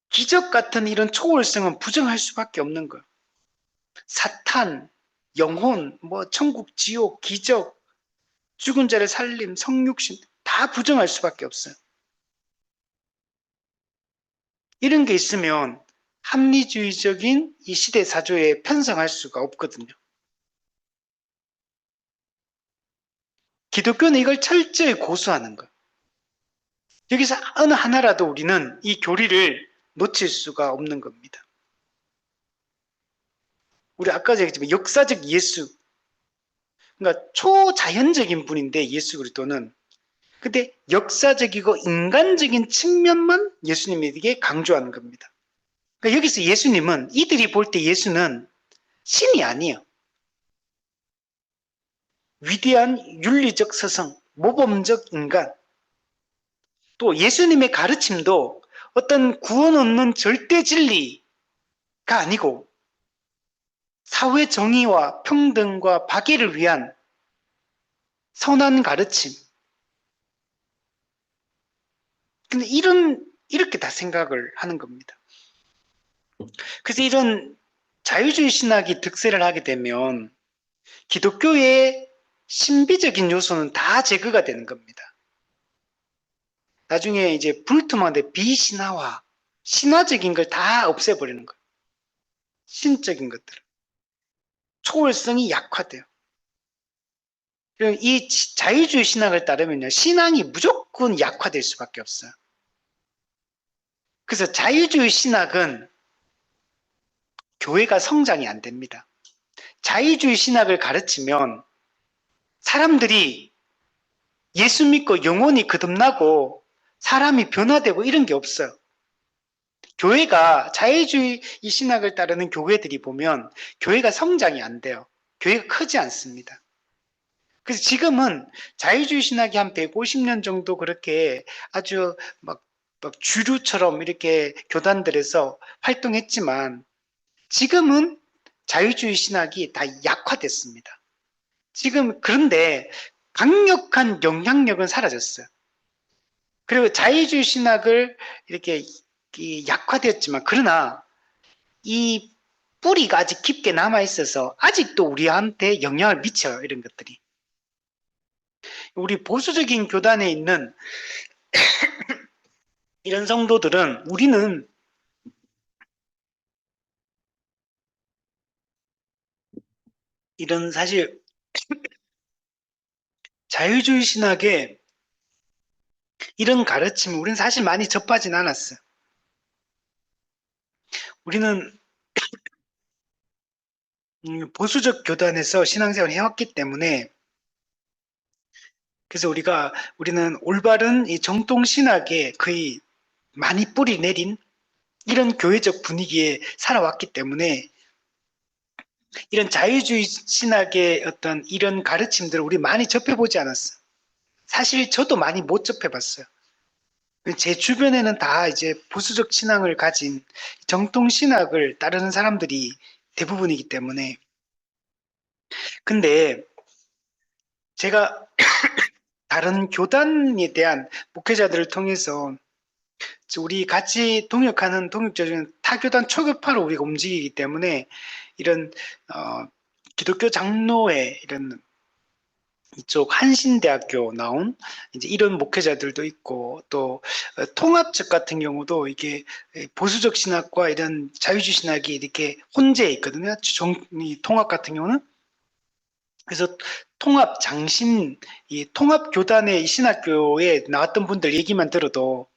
기적 같은 이런 초월성은 부정할 수밖에 없는 거예요. 사탄, 영혼, 천국, 지옥, 기적, 죽은 자를 살림, 성육신 다 부정할 수밖에 없어요. 이런 게 있으면 합리주의적인 이 시대 사조에 편성할 수가 없거든요. 기독교는 이걸 철저히 고수하는 거예요. 여기서 어느 하나라도 우리는 이 교리를 놓칠 수가 없는 겁니다. 우리 아까 얘기했지만 역사적 예수, 그러니까 초자연적인 분인데 예수 그리스도는, 근데 역사적이고 인간적인 측면만 예수님에게 강조하는 겁니다. 그러니까 여기서 예수님은, 이들이 볼 때 예수는 신이 아니에요. 위대한 윤리적 서성, 모범적 인간. 또 예수님의 가르침도 어떤 구원 없는 절대 진리가 아니고 사회 정의와 평등과 박애를 위한 선한 가르침. 근데 이렇게 다 생각을 하는 겁니다. 그래서 이런 자유주의 신학이 득세를 하게 되면 기독교의 신비적인 요소는 다 제거가 되는 겁니다. 나중에 이제 불투명한데 비신화와 신화적인 걸 다 없애버리는 거예요. 신적인 것들. 초월성이 약화돼요. 이 자유주의 신학을 따르면요, 신앙이 무조건 약화될 수밖에 없어요. 그래서 자유주의 신학은 교회가 성장이 안 됩니다. 자유주의 신학을 가르치면 사람들이 예수 믿고 영혼이 거듭나고 사람이 변화되고 이런 게 없어요. 교회가 자유주의 이 신학을 따르는 교회들이 보면 교회가 성장이 안 돼요. 교회가 크지 않습니다. 그래서 지금은 자유주의 신학이 한 150년 정도 그렇게 아주 막 주류처럼 이렇게 교단들에서 활동했지만 지금은 자유주의 신학이 다 약화됐습니다. 지금 그런데 강력한 영향력은 사라졌어요. 그리고 자유주의 신학을 이렇게 약화되었지만 그러나 이 뿌리가 아직 깊게 남아있어서 아직도 우리한테 영향을 미쳐요. 이런 것들이. 우리 보수적인 교단에 있는 이런 성도들은 우리는 이런 사실 자유주의 신학의 이런 가르침을 우리는 사실 많이 접하진 않았어요. 우리는 보수적 교단에서 신앙생활을 해왔기 때문에 그래서 우리는 올바른 이 정통 신학에 거의 많이 뿌리 내린 이런 교회적 분위기에 살아왔기 때문에 이런 자유주의 신학의 어떤 이런 가르침들을 우리 많이 접해보지 않았어요. 사실 저도 많이 못 접해봤어요. 제 주변에는 다 이제 보수적 신앙을 가진 정통 신학을 따르는 사람들이 대부분이기 때문에. 근데 제가 다른 교단에 대한 목회자들을 통해서 우리 같이 동역하는 동역자 중에 타교단 초교파로 우리가 움직이기 때문에 이런 기독교 장로회 이런 이쪽 한신대학교 나온 이제 이런 목회자들도 있고 또 통합 측 같은 경우도 이게 보수적 신학과 이런 자유주의 신학이 이렇게 혼재해 있거든요. 이 통합 같은 경우는 그래서 통합 장신 이 통합 교단의 신학교에 나왔던 분들 얘기만 들어도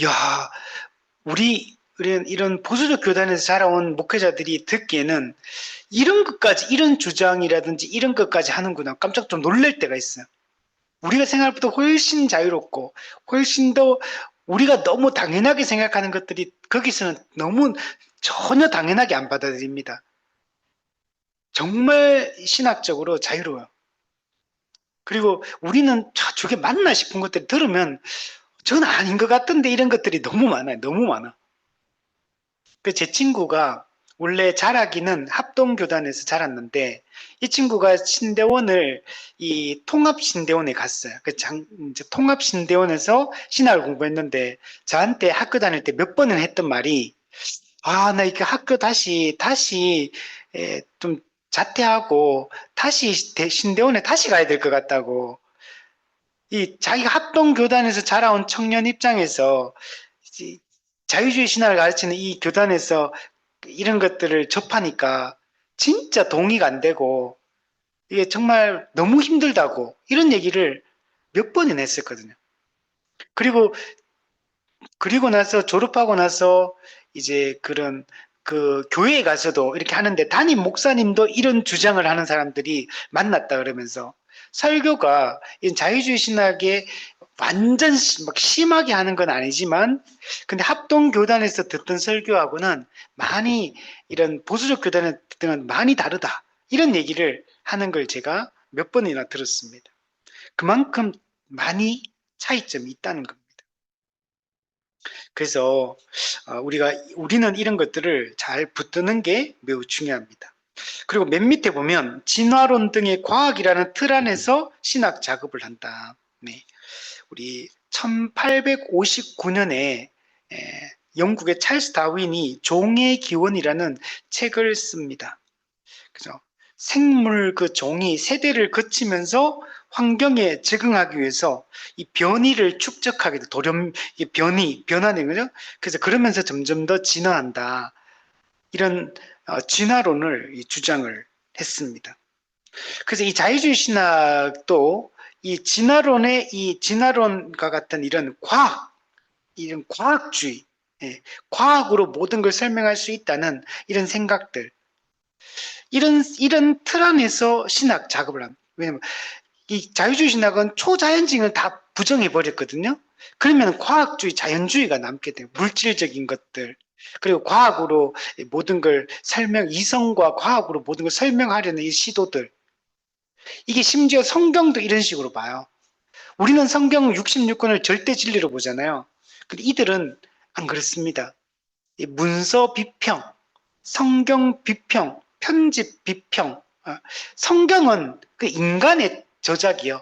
야 우리 이런 보수적 교단에서 자라온 목회자들이 듣기에는 이런 것까지 이런 주장이라든지 이런 것까지 하는구나 깜짝 좀 놀랄 때가 있어요. 우리가 생각할 때보다 훨씬 자유롭고 훨씬 더 우리가 너무 당연하게 생각하는 것들이 거기서는 너무 전혀 당연하게 안 받아들입니다. 정말 신학적으로 자유로워요. 그리고 우리는 저게 맞나 싶은 것들을 들으면 저건 아닌 것 같던데 이런 것들이 너무 많아요. 너무 많아. 제 친구가 원래 자라기는 합동교단에서 자랐는데 이 친구가 신대원을 이 통합신대원에 갔어요. 이제 통합신대원에서 신학을 공부했는데 저한테 학교 다닐 때 몇 번은 했던 말이 나 이렇게 학교 다시 좀 자퇴하고 다시 신대원에 다시 가야 될 것 같다고 이 자기가 합동교단에서 자라온 청년 입장에서 자유주의 신학을 가르치는 이 교단에서 이런 것들을 접하니까 진짜 동의가 안 되고 이게 정말 너무 힘들다고 이런 얘기를 몇 번이나 했었거든요. 그리고 나서 졸업하고 나서 이제 그런 그 교회에 가서도 이렇게 하는데 담임 목사님도 이런 주장을 하는 사람들이 만났다 그러면서 설교가 자유주의 신학에 완전 막 심하게 하는 건 아니지만 근데 합동교단에서 듣던 설교하고는 많이 이런 보수적 교단에 듣던 건 많이 다르다 이런 얘기를 하는 걸 제가 몇 번이나 들었습니다. 그만큼 많이 차이점이 있다는 겁니다. 그래서 우리는 이런 것들을 잘 붙드는 게 매우 중요합니다. 그리고 맨 밑에 보면 진화론 등의 과학이라는 틀 안에서 신학 작업을 한다. 네. 우리 1859년에 영국의 찰스 다윈이 종의 기원이라는 책을 씁니다. 그죠? 생물 그 종이 세대를 거치면서 환경에 적응하기 위해서 이 변이를 축적하게 돼. 이 변화된 거죠. 그래서 그러면서 점점 더 진화한다. 이런 진화론을 주장을 했습니다. 그래서 이 자유주의 신학도 이 진화론과 같은 이런 과학주의, 과학으로 모든 걸 설명할 수 있다는 이런 생각들, 이런 틀 안에서 신학 작업을 합니다. 왜냐면 이 자유주의 신학은 초자연적인 다 부정해 버렸거든요. 그러면 과학주의, 자연주의가 남게 돼요. 물질적인 것들. 그리고 과학으로 모든 걸 이성과 과학으로 모든 걸 설명하려는 이 시도들. 이게 심지어 성경도 이런 식으로 봐요. 우리는 성경 66권을 절대 진리로 보잖아요. 근데 이들은 안 그렇습니다. 문서 비평, 성경 비평, 편집 비평. 성경은 그 인간의 저작이요.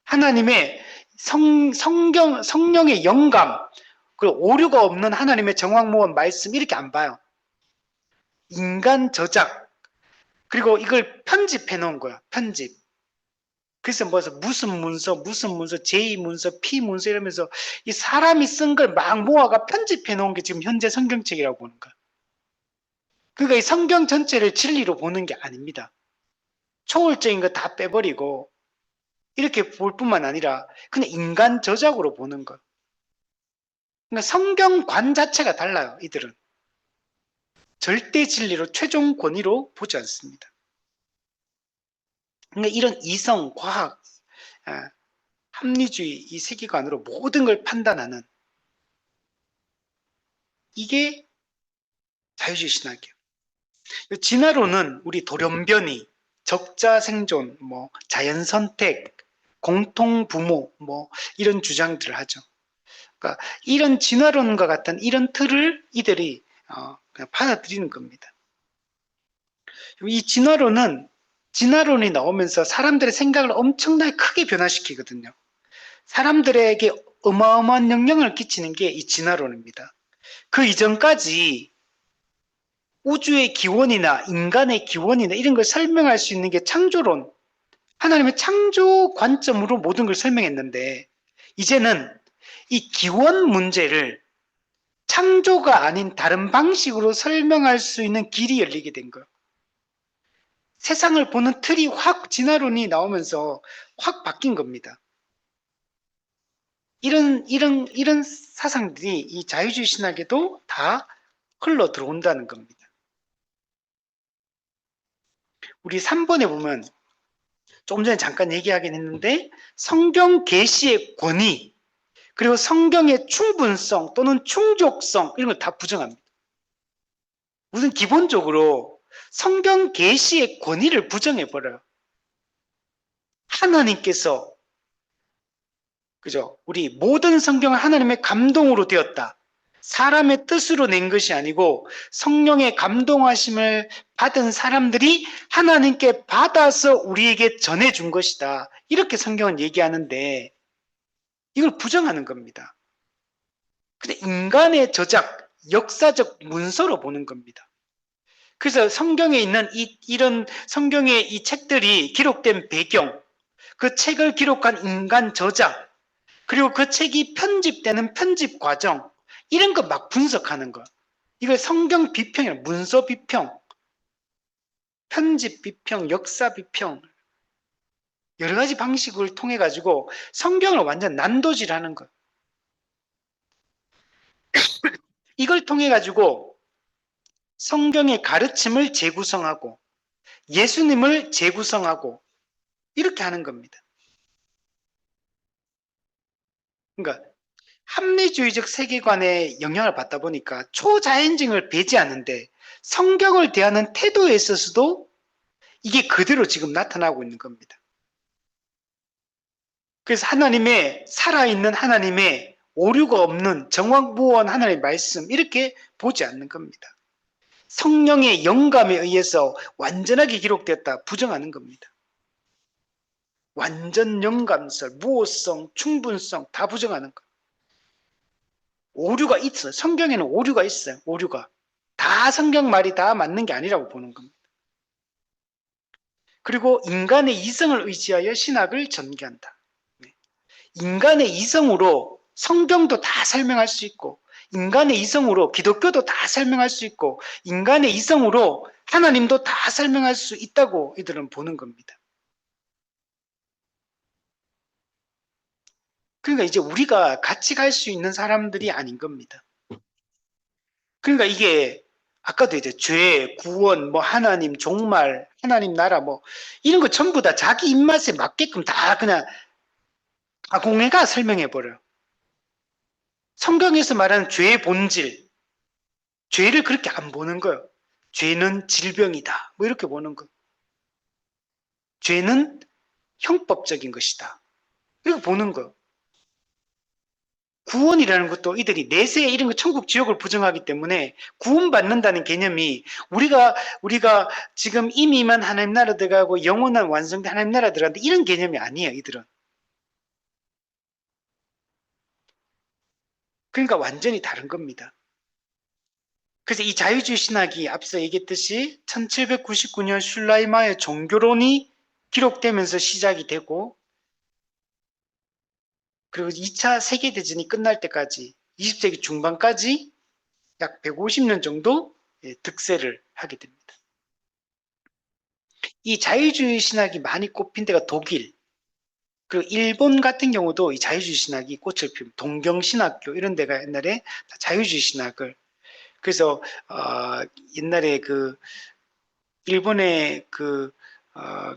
하나님의 성령의 영감, 그리고 오류가 없는 하나님의 정확무원 말씀 이렇게 안 봐요. 인간 저작. 그리고 이걸 편집해 놓은 거야. 편집. 그래서 무슨 문서, 제2 문서, P 문서 이러면서 이 사람이 쓴 걸 막 모아가 편집해 놓은 게 지금 현재 성경책이라고 보는 거야. 그러니까 이 성경 전체를 진리로 보는 게 아닙니다. 초월적인 거 다 빼버리고 이렇게 볼 뿐만 아니라 그냥 인간 저작으로 보는 거. 그러니까 성경관 자체가 달라요. 이들은 절대 진리로 최종 권위로 보지 않습니다. 그러니까 이런 이성, 과학, 아, 합리주의 이 세계관으로 모든 걸 판단하는 이게 자유주의 신학이에요. 진화론은 우리 돌연변이, 적자 생존, 뭐 자연 선택, 공통 부모, 뭐 이런 주장들을 하죠. 그러니까 이런 진화론과 같은 이런 틀을 이들이 그냥 받아들이는 겁니다. 이 진화론이 나오면서 사람들의 생각을 엄청나게 크게 변화시키거든요. 사람들에게 어마어마한 영향을 끼치는 게 이 진화론입니다. 그 이전까지 우주의 기원이나 인간의 기원이나 이런 걸 설명할 수 있는 게 창조론, 하나님의 창조 관점으로 모든 걸 설명했는데, 이제는 이 기원 문제를 창조가 아닌 다른 방식으로 설명할 수 있는 길이 열리게 된 거예요. 세상을 보는 틀이 확 진화론이 나오면서 확 바뀐 겁니다. 이런 사상들이 이 자유주의 신학에도 다 흘러 들어온다는 겁니다. 우리 3번에 보면 조금 전에 잠깐 얘기하긴 했는데 성경 계시의 권위 그리고 성경의 충분성 또는 충족성 이런 걸 다 부정합니다. 우선 기본적으로 성경 계시의 권위를 부정해버려요. 하나님께서 그죠? 우리 모든 성경은 하나님의 감동으로 되었다. 사람의 뜻으로 낸 것이 아니고 성령의 감동하심을 받은 사람들이 하나님께 받아서 우리에게 전해준 것이다. 이렇게 성경은 얘기하는데 이걸 부정하는 겁니다. 근데 인간의 저작, 역사적 문서로 보는 겁니다. 그래서 성경에 있는 이런 성경의 이 책들이 기록된 배경, 그 책을 기록한 인간 저작, 그리고 그 책이 편집되는 편집 과정, 이런 거 막 분석하는 거. 이걸 성경 비평이야. 문서 비평, 편집 비평, 역사 비평. 여러 가지 방식을 통해 가지고 성경을 완전 난도질하는 거. 이걸 통해 가지고 성경의 가르침을 재구성하고 예수님을 재구성하고 이렇게 하는 겁니다. 그러니까 합리주의적 세계관에 영향을 받다 보니까 초자연증을 배제하는데 성경을 대하는 태도에 있어서도 이게 그대로 지금 나타나고 있는 겁니다. 그래서 하나님의 살아있는 하나님의 오류가 없는 정확무원 하나님의 말씀 이렇게 보지 않는 겁니다. 성령의 영감에 의해서 완전하게 기록되었다 부정하는 겁니다. 완전 영감설, 무호성, 충분성 다 부정하는 것. 오류가 있어요. 성경에는 오류가 있어요. 오류가. 다 성경 말이 다 맞는 게 아니라고 보는 겁니다. 그리고 인간의 이성을 의지하여 신학을 전개한다. 인간의 이성으로 성경도 다 설명할 수 있고 인간의 이성으로 기독교도 다 설명할 수 있고 인간의 이성으로 하나님도 다 설명할 수 있다고 이들은 보는 겁니다. 그러니까 이제 우리가 같이 갈 수 있는 사람들이 아닌 겁니다. 그러니까 이게 아까도 이제 죄, 구원, 뭐 하나님, 종말, 하나님 나라 뭐 이런 거 전부 다 자기 입맛에 맞게끔 다 그냥 가공해가 설명해 버려요. 성경에서 말하는 죄의 본질, 죄를 그렇게 안 보는 거예요. 죄는 질병이다. 뭐 이렇게 보는 거. 죄는 형법적인 것이다. 이렇게 보는 거. 구원이라는 것도 이들이 내세에 이런 거 천국 지옥을 부정하기 때문에 구원받는다는 개념이 우리가 지금 이미만 하나님 나라 들어가고 영원한 완성된 하나님 나라 들어간다 이런 개념이 아니에요. 이들은. 그러니까 완전히 다른 겁니다. 그래서 이 자유주의 신학이 앞서 얘기했듯이 1799년 슐라이마의 종교론이 기록되면서 시작이 되고 그리고 2차 세계대전이 끝날 때까지 20세기 중반까지 약 150년 정도 득세를 하게 됩니다. 이 자유주의 신학이 많이 꼽힌 데가 독일, 그리고 일본 같은 경우도 이 자유주의 신학이 꽃을 피웁니다. 동경신학교 이런 데가 옛날에 자유주의 신학을 그래서 옛날에 그 일본의 그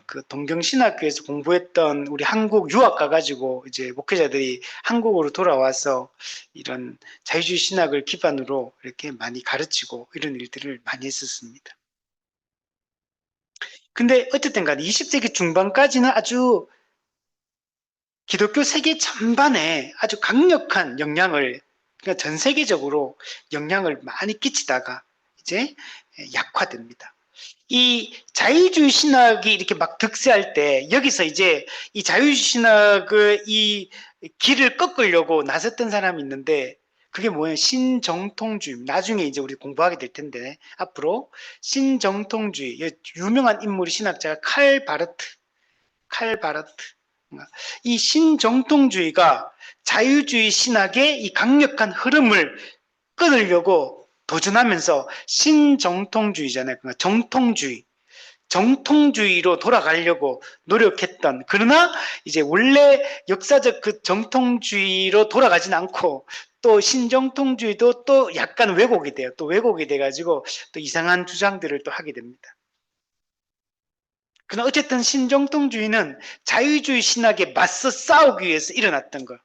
그 동경신학교에서 공부했던 우리 한국 유학 가가지고 이제 목회자들이 한국으로 돌아와서 이런 자유주의 신학을 기반으로 이렇게 많이 가르치고 이런 일들을 많이 했었습니다. 근데 어쨌든 간에 20세기 중반까지는 아주 기독교 세계 전반에 아주 강력한 영향을, 그러니까 전 세계적으로 영향을 많이 끼치다가 이제 약화됩니다. 이 자유주의 신학이 이렇게 막 득세할 때 여기서 이제 이 자유주의 신학의 이 길을 꺾으려고 나섰던 사람이 있는데 그게 뭐예요? 신정통주의. 나중에 이제 우리 공부하게 될 텐데 앞으로 신정통주의 유명한 인물이 신학자가 칼 바르트. 이 신정통주의가 자유주의 신학의 이 강력한 흐름을 끊으려고 도전하면서 신정통주의잖아요. 그러니까 정통주의로 돌아가려고 노력했던, 그러나 이제 원래 역사적 그 정통주의로 돌아가진 않고 또 신정통주의도 또 약간 왜곡이 돼요. 또 왜곡이 돼가지고 또 이상한 주장들을 또 하게 됩니다. 그러나 어쨌든 신정통주의는 자유주의 신학에 맞서 싸우기 위해서 일어났던 거예요.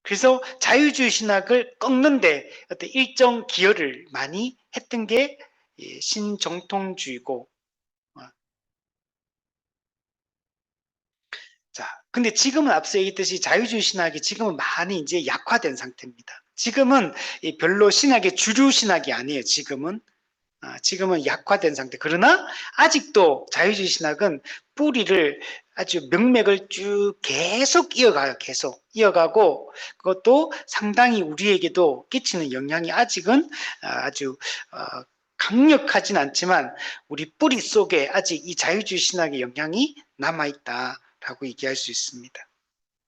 그래서 자유주의 신학을 꺾는데 어떤 일정 기여를 많이 했던 게 신정통주의고. 자, 근데 지금은 앞서 얘기했듯이 자유주의 신학이 지금은 많이 이제 약화된 상태입니다. 지금은 별로 신학의 주류 신학이 아니에요. 지금은 약화된 상태. 그러나 아직도 자유주의 신학은 뿌리를 아주 명맥을 쭉 계속 이어가요. 계속 이어가고 그것도 상당히 우리에게도 끼치는 영향이 아직은 아주 강력하진 않지만 우리 뿌리 속에 아직 이 자유주의 신학의 영향이 남아있다라고 얘기할 수 있습니다.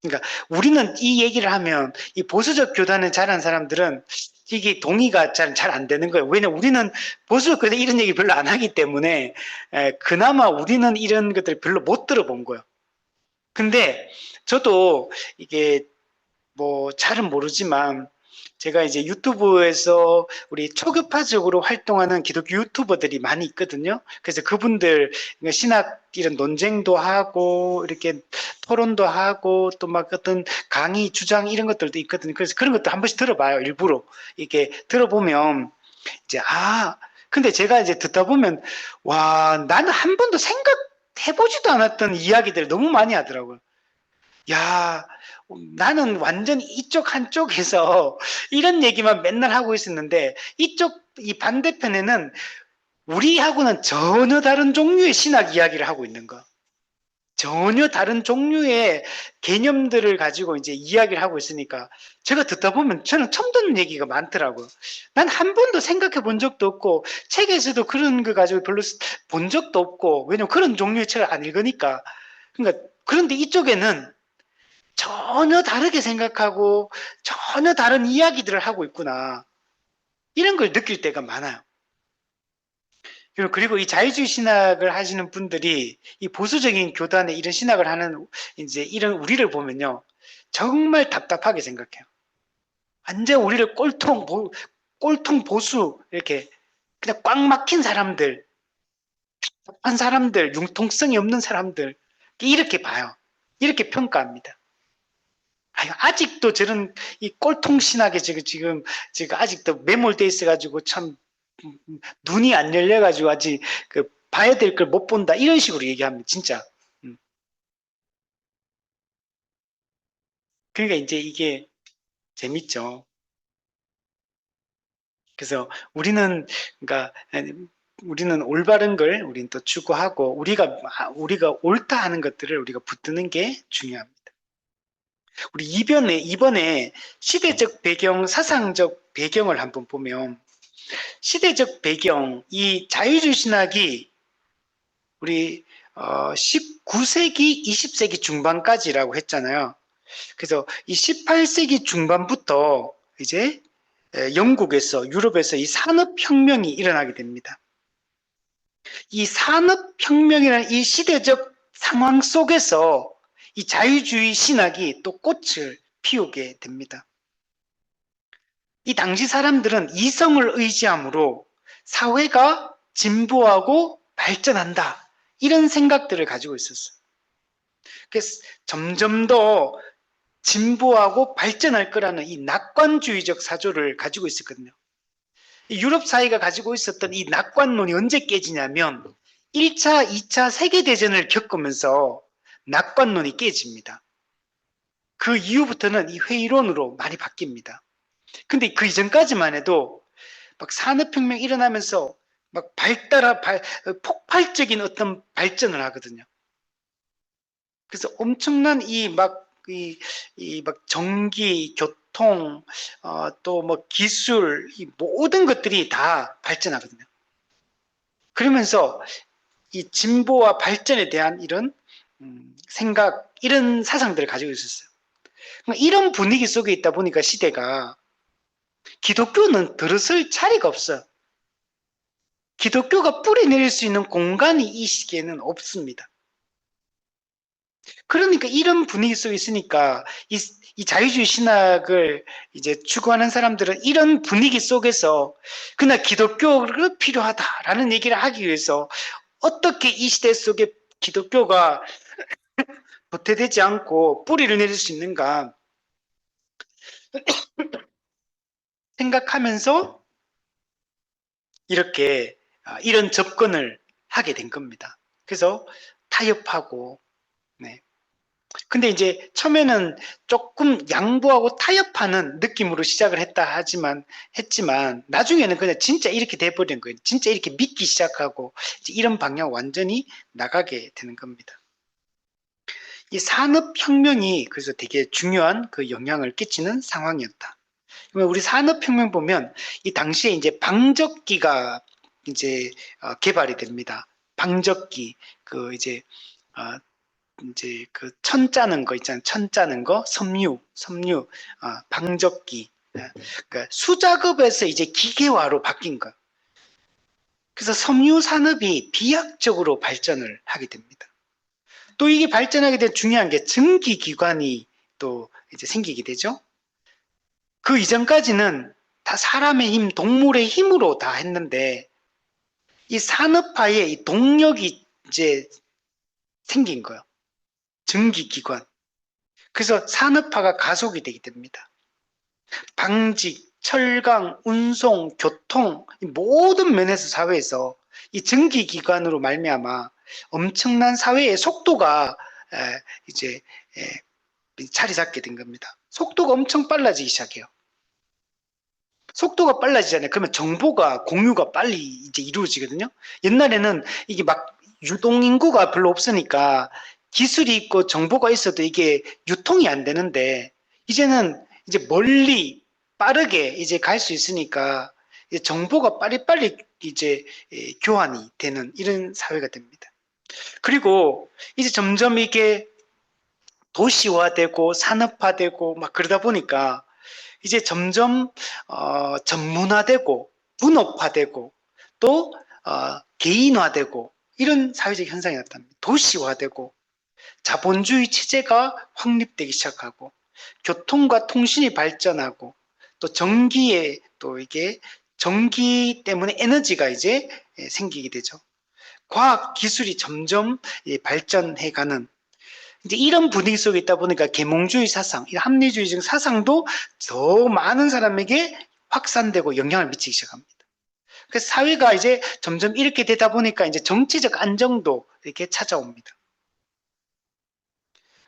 그러니까 우리는 이 얘기를 하면 이 보수적 교단을 잘한 사람들은 이게 동의가 잘 안 되는 거예요. 왜냐면 우리는 보수적 교단 이런 얘기 별로 안 하기 때문에 그나마 우리는 이런 것들 별로 못 들어본 거예요. 근데 저도 이게 뭐 잘은 모르지만 제가 이제 유튜브에서 우리 초급파적으로 활동하는 기독교 유튜버들이 많이 있거든요. 그래서 그분들 신학 이런 논쟁도 하고 이렇게 토론도 하고 또 막 어떤 강의 주장 이런 것들도 있거든요. 그래서 그런 것도 한 번씩 들어봐요. 일부러 이렇게 들어보면 이제 근데 제가 이제 듣다 보면 와, 나는 한 번도 생각해보지도 않았던 이야기들을 너무 많이 하더라고요. 야, 나는 완전 이쪽 한쪽에서 이런 얘기만 맨날 하고 있었는데 이 반대편에는 우리하고는 전혀 다른 종류의 신학 이야기를 하고 있는 거. 전혀 다른 종류의 개념들을 가지고 이제 이야기를 하고 있으니까 제가 듣다 보면 저는 처음 듣는 얘기가 많더라고요. 난 한 번도 생각해 본 적도 없고 책에서도 그런 거 가지고 별로 본 적도 없고 왜냐면 그런 종류의 책을 안 읽으니까. 그러니까 그런데 이쪽에는 전혀 다르게 생각하고 전혀 다른 이야기들을 하고 있구나. 이런 걸 느낄 때가 많아요. 그리고 이 자유주의 신학을 하시는 분들이 이 보수적인 교단에 이런 신학을 하는 이제 이런 우리를 보면요. 정말 답답하게 생각해요. 완전 우리를 꼴통 보수, 이렇게 그냥 꽉 막힌 사람들, 답한 사람들, 융통성이 없는 사람들, 이렇게 봐요. 이렇게 평가합니다. 아직도 저런 이 꼴통 신학에 지금 아직도 매몰돼 있어가지고 참 눈이 안 열려가지고 아직 그 봐야 될 걸 못 본다 이런 식으로 얘기합니다. 진짜. 음. 그러니까 이제 이게 재밌죠. 그래서 그러니까 우리는 올바른 걸 우리는 또 추구하고 우리가 옳다 하는 것들을 우리가 붙드는 게 중요합니다. 우리 이번에 시대적 배경, 사상적 배경을 한번 보면 시대적 배경, 이 자유주의 신학이 우리 19세기, 20세기 중반까지라고 했잖아요. 그래서 이 18세기 중반부터 이제 영국에서, 유럽에서 이 산업혁명이 일어나게 됩니다. 이 산업혁명이라는 이 시대적 상황 속에서 이 자유주의 신학이 또 꽃을 피우게 됩니다. 이 당시 사람들은 이성을 의지함으로 사회가 진보하고 발전한다. 이런 생각들을 가지고 있었어요. 그래서 점점 더 진보하고 발전할 거라는 이 낙관주의적 사조를 가지고 있었거든요. 유럽 사회가 가지고 있었던 이 낙관론이 언제 깨지냐면 1차, 2차 세계대전을 겪으면서 낙관론이 깨집니다. 그 이후부터는 이 회의론으로 많이 바뀝니다. 근데 그 이전까지만 해도 막 산업혁명 일어나면서 막 폭발적인 어떤 발전을 하거든요. 그래서 엄청난 막 전기, 교통, 또 뭐 기술, 이 모든 것들이 다 발전하거든요. 그러면서 이 진보와 발전에 대한 이런 생각, 이런 사상들을 가지고 있었어요. 그러니까 이런 분위기 속에 있다 보니까 시대가 기독교는 들어설 자리가 없어요. 기독교가 뿌리 내릴 수 있는 공간이 이 시기에는 없습니다. 그러니까 이런 분위기 속에 있으니까 이 자유주의 신학을 이제 추구하는 사람들은 이런 분위기 속에서 그냥 기독교가 필요하다라는 얘기를 하기 위해서 어떻게 이 시대 속에 기독교가 도태되지 않고 뿌리를 내릴 수 있는가 생각하면서 이렇게 이런 접근을 하게 된 겁니다. 그래서 타협하고, 네. 근데 이제 처음에는 조금 양보하고 타협하는 느낌으로 시작을 했지만 나중에는 그냥 진짜 이렇게 돼버린 거예요. 진짜 이렇게 믿기 시작하고 이런 방향 완전히 나가게 되는 겁니다. 이 산업혁명이 그래서 되게 중요한 그 영향을 끼치는 상황이었다. 우리 산업혁명 보면 이 당시에 이제 방적기가 이제 개발이 됩니다. 방적기 그 이제 그 천 짜는 거 있잖아요. 천 짜는 거, 섬유, 방적기. 그러니까 수작업에서 이제 기계화로 바뀐 거. 그래서 섬유 산업이 비약적으로 발전을 하게 됩니다. 또 이게 발전하게 된 중요한 게 증기기관이 또 이제 생기게 되죠. 그 이전까지는 다 사람의 힘, 동물의 힘으로 다 했는데 이 산업화에 이 동력이 이제 생긴 거예요. 증기기관. 그래서 산업화가 가속이 되게 됩니다. 방직, 철강, 운송, 교통 모든 면에서 사회에서 이 증기기관으로 말미암아 엄청난 사회의 속도가 이제 자리 잡게 된 겁니다. 속도가 엄청 빨라지기 시작해요. 속도가 빨라지잖아요. 그러면 정보가 공유가 빨리 이제 이루어지거든요. 옛날에는 이게 막 유동인구가 별로 없으니까 기술이 있고 정보가 있어도 이게 유통이 안 되는데 이제는 이제 멀리 빠르게 이제 갈 수 있으니까 정보가 빨리빨리 이제 교환이 되는 이런 사회가 됩니다. 그리고 이제 점점 이게 도시화되고 산업화되고 막 그러다 보니까 이제 점점 전문화되고 분업화되고 또 개인화되고 이런 사회적 현상이 나타납니다. 도시화되고 자본주의 체제가 확립되기 시작하고 교통과 통신이 발전하고 또 전기에 또 이게 전기 때문에 에너지가 이제 생기게 되죠. 과학 기술이 점점 발전해가는 이제 이런 분위기 속에 있다 보니까 계몽주의 사상, 합리주의적 사상도 더 많은 사람에게 확산되고 영향을 미치기 시작합니다. 그래서 사회가 이제 점점 이렇게 되다 보니까 이제 정치적 안정도 이렇게 찾아옵니다.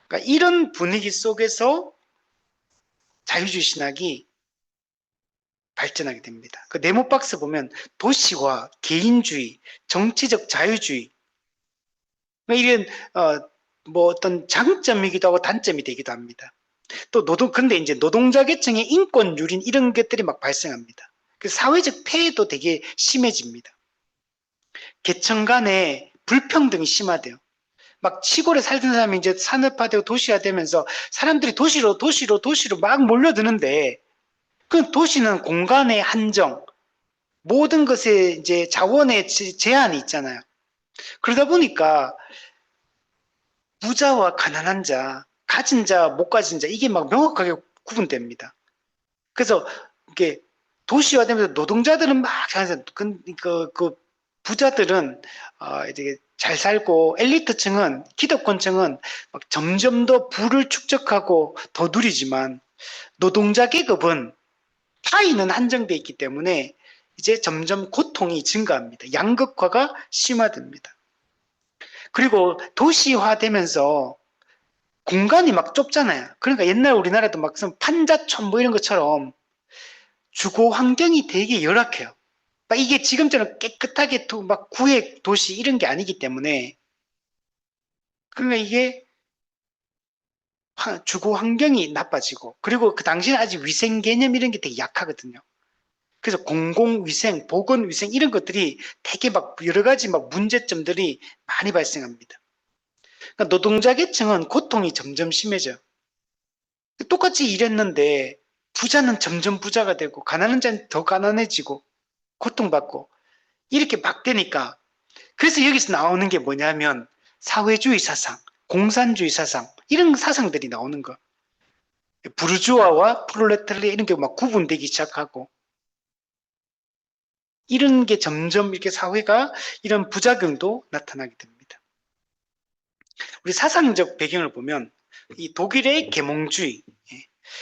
그러니까 이런 분위기 속에서 자유주의 신학이 발전하게 됩니다. 그 네모 박스 보면 도시화, 개인주의, 정치적 자유주의 이런 뭐 어떤 장점이기도 하고 단점이 되기도 합니다. 또 근데 이제 노동자 계층의 인권 유린 이런 것들이 막 발생합니다. 그 사회적 폐해도 되게 심해집니다. 계층 간의 불평등이 심화돼요. 막 시골에 살던 사람이 이제 산업화되고 도시화되면서 사람들이 도시로 막 몰려드는데 그 도시는 공간의 한정, 모든 것에 이제 자원의 제한이 있잖아요. 그러다 보니까 부자와 가난한 자, 가진 자, 못 가진 자 이게 막 명확하게 구분됩니다. 그래서 이게 도시화되면서 노동자들은 막 그 부자들은 이제 잘 살고 엘리트층은 기득권층은 막 점점 더 부를 축적하고 더 누리지만 노동자 계급은 파이는 한정돼 있기 때문에 이제 점점 고통이 증가합니다. 양극화가 심화됩니다. 그리고 도시화되면서 공간이 막 좁잖아요. 그러니까 옛날 우리나라도 막 판자촌 뭐 이런 것처럼 주거 환경이 되게 열악해요. 막 이게 지금처럼 깨끗하게 막 구획 도시 이런 게 아니기 때문에 그러니까 이게 주거 환경이 나빠지고 그리고 그 당시는 아직 위생 개념 이런 게 되게 약하거든요. 그래서 공공위생, 보건위생 이런 것들이 되게 막 여러 가지 막 문제점들이 많이 발생합니다. 그러니까 노동자 계층은 고통이 점점 심해져요. 똑같이 일했는데 부자는 점점 부자가 되고 가난한 자는 더 가난해지고 고통받고 이렇게 막 되니까 그래서 여기서 나오는 게 뭐냐면 사회주의 사상, 공산주의 사상 이런 사상들이 나오는 거. 부르주아와 프롤레타리아 이런 게 막 구분되기 시작하고 이런 게 점점 이렇게 사회가 이런 부작용도 나타나게 됩니다. 우리 사상적 배경을 보면 이 독일의 계몽주의,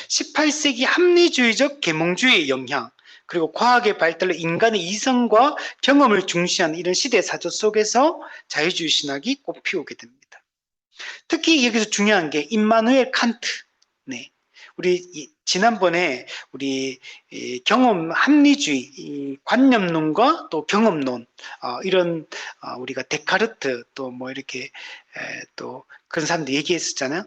18세기 합리주의적 계몽주의의 영향, 그리고 과학의 발달로 인간의 이성과 경험을 중시하는 이런 시대 사조 속에서 자유주의 신학이 꽃피우게 됩니다. 특히 여기서 중요한 게 임마누엘 칸트. 네. 우리 지난번에 우리 경험 합리주의 관념론과 또 경험론 이런 우리가 데카르트 또 뭐 이렇게 또 그런 사람들 얘기했었잖아요.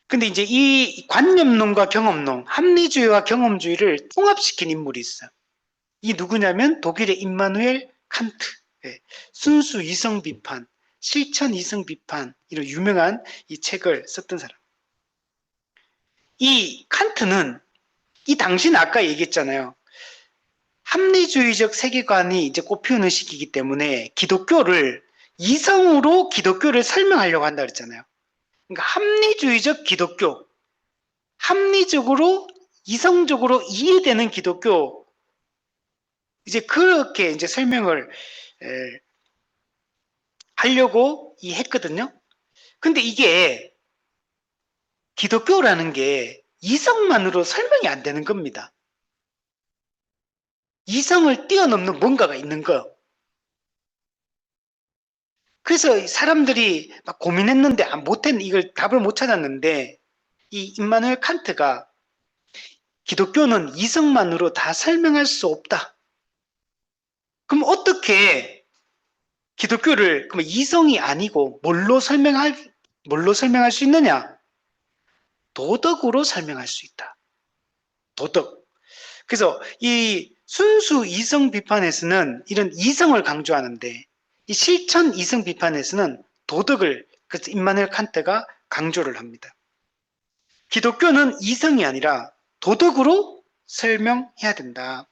근데 이제 이 관념론과 경험론, 합리주의와 경험주의를 통합시킨 인물이 있어요. 이 누구냐면 독일의 임마누엘 칸트. 예, 순수 이성 비판, 실천 이성 비판 이런 유명한 이 책을 썼던 사람. 이 칸트는 이 당시는 아까 얘기했잖아요. 합리주의적 세계관이 이제 꽃피우는 시기이기 때문에 기독교를 이성으로 기독교를 설명하려고 한다 그랬잖아요. 그러니까 합리주의적 기독교, 합리적으로 이성적으로 이해되는 기독교 이제 그렇게 이제 설명을 하려고 했거든요. 근데 이게 기독교라는 게 이성만으로 설명이 안 되는 겁니다. 이성을 뛰어넘는 뭔가가 있는 거. 그래서 사람들이 막 고민했는데 이걸 답을 못 찾았는데 이 임마누엘 칸트가 기독교는 이성만으로 다 설명할 수 없다. 그럼 어떻게 기독교를 그럼 이성이 아니고 뭘로 설명할 수 있느냐? 도덕으로 설명할 수 있다. 도덕. 그래서 이 순수 이성 비판에서는 이런 이성을 강조하는데 이 실천 이성 비판에서는 도덕을 그래서 임마누엘 칸트가 강조를 합니다. 기독교는 이성이 아니라 도덕으로 설명해야 된다.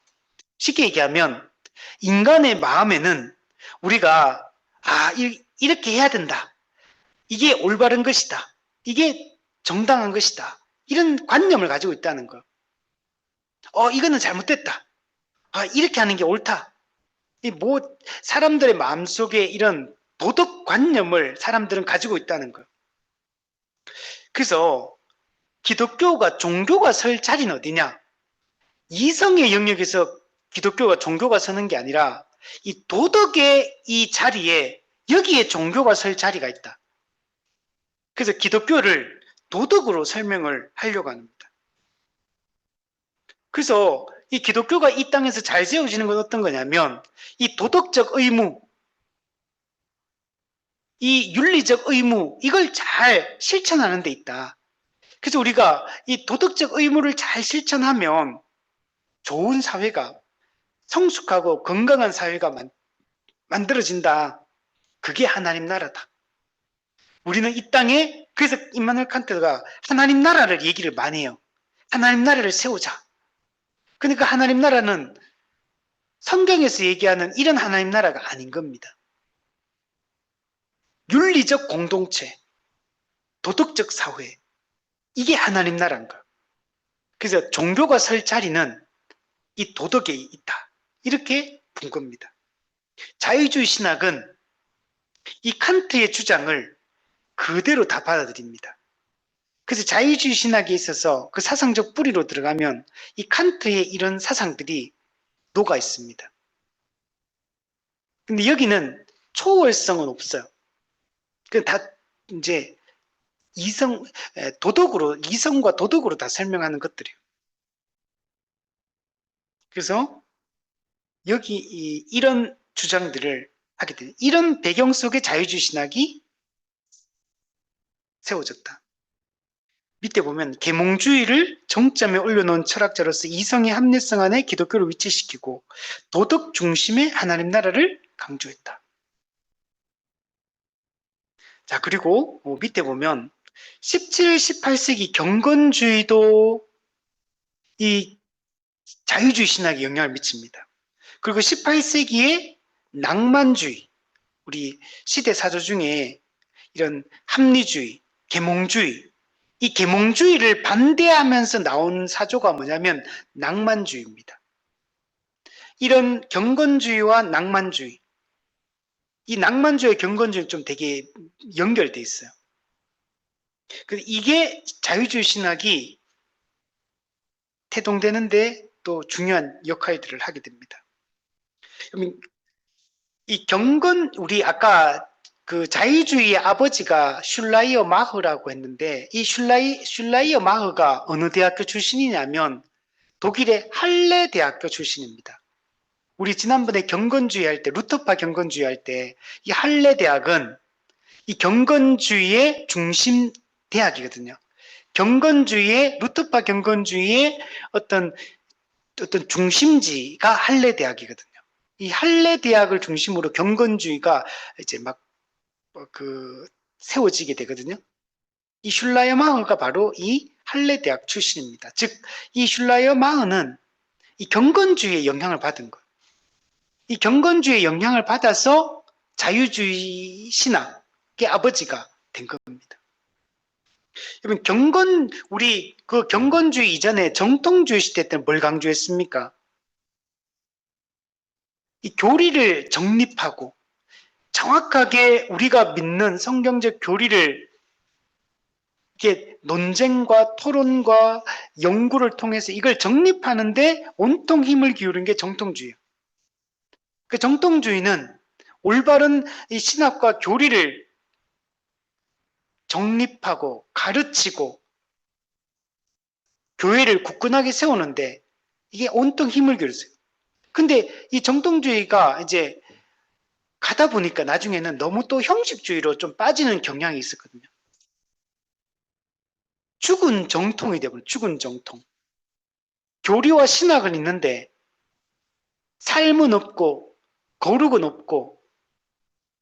쉽게 얘기하면 인간의 마음에는 우리가 이렇게 해야 된다. 이게 올바른 것이다. 이게 정당한 것이다. 이런 관념을 가지고 있다는 거. 이거는 잘못됐다. 이렇게 하는 게 옳다. 사람들의 마음속에 이런 도덕관념을 사람들은 가지고 있다는 거. 그래서 기독교가 종교가 설 자리는 어디냐? 이성의 영역에서 기독교가 종교가 서는 게 아니라 이 도덕의 이 자리에 여기에 종교가 설 자리가 있다. 그래서 기독교를 도덕으로 설명을 하려고 합니다. 그래서 이 기독교가 이 땅에서 잘 세워지는 건 어떤 거냐면 이 도덕적 의무, 이 윤리적 의무 이걸 잘 실천하는 데 있다. 그래서 우리가 이 도덕적 의무를 잘 실천하면 좋은 사회가 성숙하고 건강한 사회가 만들어진다. 그게 하나님 나라다. 우리는 이 땅에 그래서 임마누엘 칸트가 하나님 나라를 얘기를 많이 해요. 하나님 나라를 세우자. 그러니까 하나님 나라는 성경에서 얘기하는 이런 하나님 나라가 아닌 겁니다. 윤리적 공동체, 도덕적 사회 이게 하나님 나라인 거예요. 그래서 종교가 설 자리는 이 도덕에 있다. 이렇게 본 겁니다. 자유주의 신학은 이 칸트의 주장을 그대로 다 받아들입니다. 그래서 자유주의 신학에 있어서 그 사상적 뿌리로 들어가면 이 칸트의 이런 사상들이 녹아 있습니다. 근데 여기는 초월성은 없어요. 그 다 이제 이성과 도덕으로 다 설명하는 것들이에요. 그래서 여기 이런 주장들을 하게 돼요. 이런 배경 속에 자유주의 신학이 세워졌다. 밑에 보면 계몽주의를 정점에 올려놓은 철학자로서 이성의 합리성 안에 기독교를 위치시키고 도덕 중심의 하나님 나라를 강조했다. 자, 그리고 밑에 보면 17, 18세기 경건주의도 이 자유주의 신학에 영향을 미칩니다. 그리고 18세기의 낭만주의, 우리 시대 사조 중에 이런 합리주의, 계몽주의, 이 계몽주의를 반대하면서 나온 사조가 뭐냐면 낭만주의입니다. 이런 경건주의와 낭만주의, 이 낭만주의와 경건주의는 좀 되게 연결돼 있어요. 이게 자유주의 신학이 태동되는데 또 중요한 역할들을 하게 됩니다. 이 우리 아까 그 자유주의의 아버지가 슐라이어 마흐라고 했는데 이 슐라이어 마흐가 어느 대학교 출신이냐면 독일의 할레 대학교 출신입니다. 우리 지난번에 경건주의 할 때, 루터파 경건주의 할 때 이 할레 대학은 이 경건주의의 중심 대학이거든요. 루터파 경건주의의 어떤 중심지가 할레 대학이거든요. 이 할레 대학을 중심으로 경건주의가 이제 막 세워지게 되거든요. 이 슐라이어 마흐가 바로 이 할레 대학 출신입니다. 즉, 이 슐라이어 마흐는 이 경건주의의 영향을 받은 거예요. 이 경건주의의 영향을 받아서 자유주의 신학의 아버지가 된 겁니다. 여러분, 우리 그 경건주의 이전에 정통주의 시대 때는 뭘 강조했습니까? 이 교리를 정립하고 정확하게 우리가 믿는 성경적 교리를 이게 논쟁과 토론과 연구를 통해서 이걸 정립하는데 온통 힘을 기울인 게 정통주의예요. 그 정통주의는 올바른 이 신학과 교리를 정립하고 가르치고 교회를 굳건하게 세우는데 이게 온통 힘을 기울였어요. 근데 이 정통주의가 이제 가다 보니까 나중에는 너무 또 형식주의로 좀 빠지는 경향이 있었거든요. 죽은 정통이 되버린 죽은 정통. 교리와 신학은 있는데 삶은 없고 거룩은 없고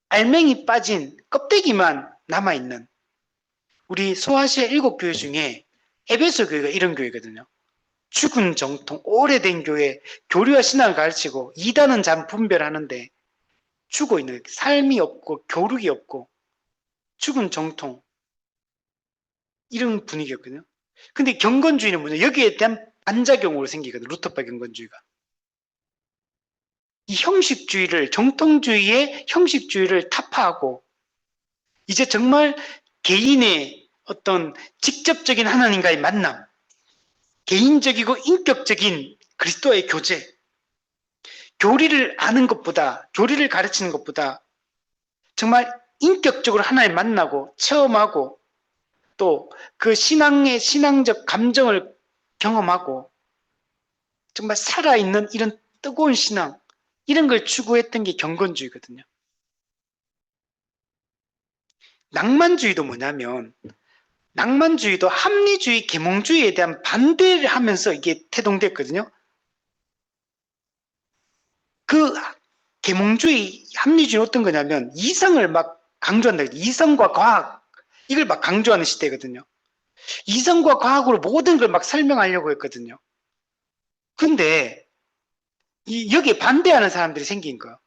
알맹이 빠진 껍데기만 남아있는 우리 소아시아 7교회 중에 에베소 교회가 이런 교회거든요. 죽은 정통, 오래된 교회, 교리와 신학을 가르치고 이단은 잘 분별하는데 죽어있는 삶이 없고 교육이 없고 죽은 정통 이런 분위기였거든요. 근데 경건주의는 뭐냐? 여기에 대한 반작용으로 생기거든요. 루터파 경건주의가. 이 형식주의를 정통주의의 형식주의를 타파하고 이제 정말 개인의 어떤 직접적인 하나님과의 만남, 개인적이고 인격적인 그리스도의 교제, 교리를 아는 것보다, 교리를 가르치는 것보다 정말 인격적으로 하나님 만나고 체험하고 또 그 신앙적 감정을 경험하고 정말 살아있는 이런 뜨거운 신앙, 이런 걸 추구했던 게 경건주의거든요. 낭만주의도 뭐냐면 낭만주의도 합리주의, 계몽주의에 대한 반대를 하면서 이게 태동됐거든요. 그 계몽주의, 합리주의는 어떤 거냐면 이성을 막 강조한다. 이성과 과학, 이걸 막 강조하는 시대거든요. 이성과 과학으로 모든 걸 막 설명하려고 했거든요. 근데 여기에 반대하는 사람들이 생긴 거예요.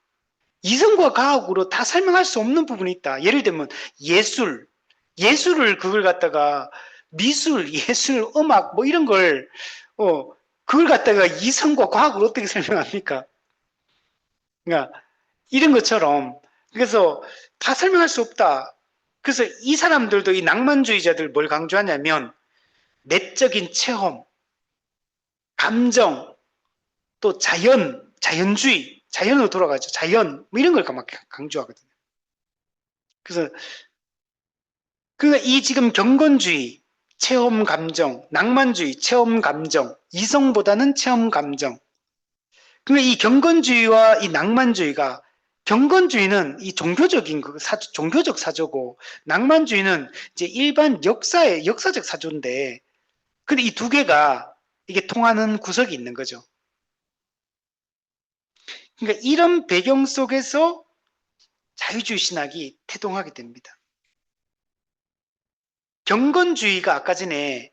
이성과 과학으로 다 설명할 수 없는 부분이 있다. 예를 들면 예술을 그걸 갖다가 미술, 예술, 음악 뭐 이런 걸 그걸 갖다가 이성과 과학으로 어떻게 설명합니까? 그러니까 이런 것처럼 그래서 다 설명할 수 없다. 그래서 이 사람들도 이 낭만주의자들 뭘 강조하냐면 내적인 체험, 감정, 또 자연주의, 자연으로 돌아가죠. 자연, 뭐 이런 걸 막 강조하거든요. 그래서 이 지금 경건주의, 체험 감정, 낭만주의, 체험 감정, 이성보다는 체험 감정. 그러니까 이 경건주의와 이 낭만주의가 경건주의는 이 종교적인 종교적 사조고 낭만주의는 이제 일반 역사적 사조인데 근데 이 두 개가 이게 통하는 구석이 있는 거죠. 그러니까 이런 배경 속에서 자유주의 신학이 태동하게 됩니다. 경건주의가 아까 전에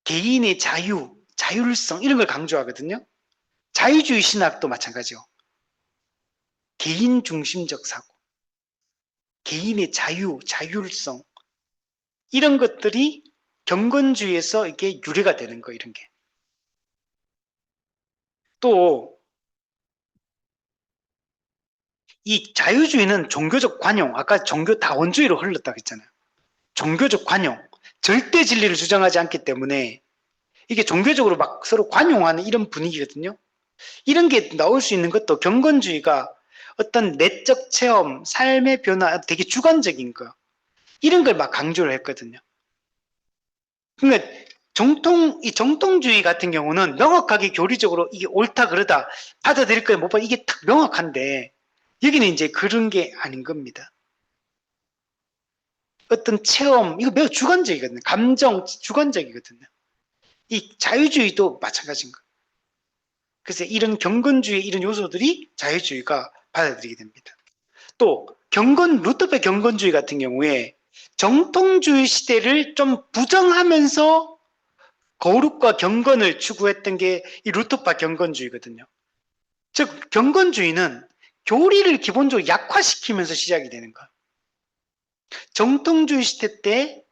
개인의 자율성 이런 걸 강조하거든요. 자유주의 신학도 마찬가지요. 개인 중심적 사고, 개인의 자율성 이런 것들이 경건주의에서 이게 유래가 되는 거 이런 게. 또 이 자유주의는 종교적 관용, 아까 종교 다원주의로 흘렀다고 했잖아요. 종교적 관용, 절대 진리를 주장하지 않기 때문에 이게 종교적으로 막 서로 관용하는 이런 분위기거든요. 이런 게 나올 수 있는 것도 경건주의가 어떤 내적 체험, 삶의 변화, 되게 주관적인 거 이런 걸 막 강조를 했거든요. 그러니까 이 정통주의 같은 경우는 명확하게 교리적으로 이게 옳다 그러다 받아들일 거야 못 받아 이게 딱 명확한데 여기는 이제 그런 게 아닌 겁니다. 어떤 체험 이거 매우 주관적이거든요. 감정 주관적이거든요. 이 자유주의도 마찬가지인 거예요. 그래서 이런 경건주의 이런 요소들이 자유주의가 받아들이게 됩니다. 또 루터의 경건주의 같은 경우에 정통주의 시대를 좀 부정하면서 거룩과 경건을 추구했던 게 이 루터파 경건주의거든요. 즉 경건주의는 교리를 기본적으로 약화시키면서 시작이 되는 거예요. 정통주의 시대 때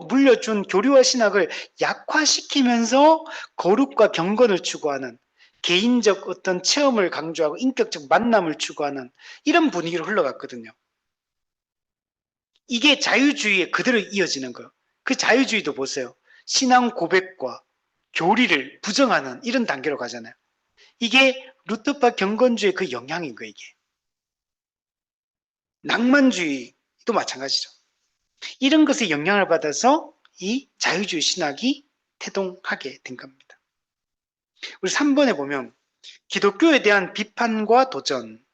물려준 교리와 신학을 약화시키면서 거룩과 경건을 추구하는 개인적 어떤 체험을 강조하고 인격적 만남을 추구하는 이런 분위기로 흘러갔거든요. 이게 자유주의에 그대로 이어지는 거예요. 그 자유주의도 보세요. 신앙 고백과 교리를 부정하는 이런 단계로 가잖아요. 이게 루터파 경건주의 그 영향인 거예요, 이게. 낭만주의도 마찬가지죠. 이런 것에 영향을 받아서 이 자유주의 신학이 태동하게 된 겁니다. 우리 3번에 보면 기독교에 대한 비판과 도전.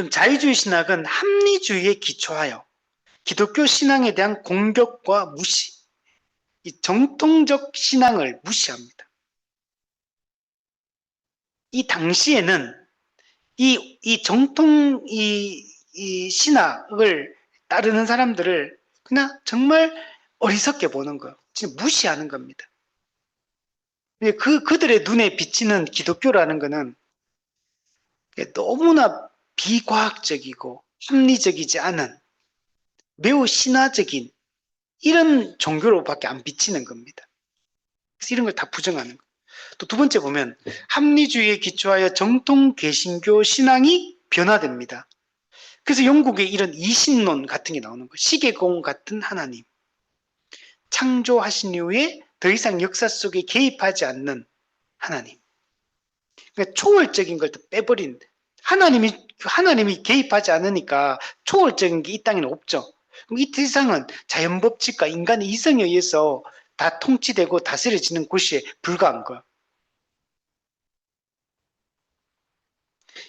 자유주의 신학은 합리주의에 기초하여 기독교 신앙에 대한 공격과 무시, 이 정통적 신앙을 무시합니다. 이 당시에는 이 정통 이 신학을 따르는 사람들을 그냥 정말 어리석게 보는 거, 진짜 무시하는 겁니다. 그들의 눈에 비치는 기독교라는 것은 너무나 비과학적이고 합리적이지 않은 매우 신화적인 이런 종교로밖에 안 비치는 겁니다. 그래서 이런 걸 다 부정하는 거예요. 또 두 번째 보면 합리주의에 기초하여 정통 개신교 신앙이 변화됩니다. 그래서 영국에 이런 이신론 같은 게 나오는 거예요. 시계공 같은 하나님. 창조하신 이후에 더 이상 역사 속에 개입하지 않는 하나님. 그러니까 초월적인 걸 빼버린 하나님이 개입하지 않으니까 초월적인 게 이 땅에는 없죠. 그럼 이 세상은 자연 법칙과 인간의 이성에 의해서 다 통치되고 다스려지는 곳이 불과한 거.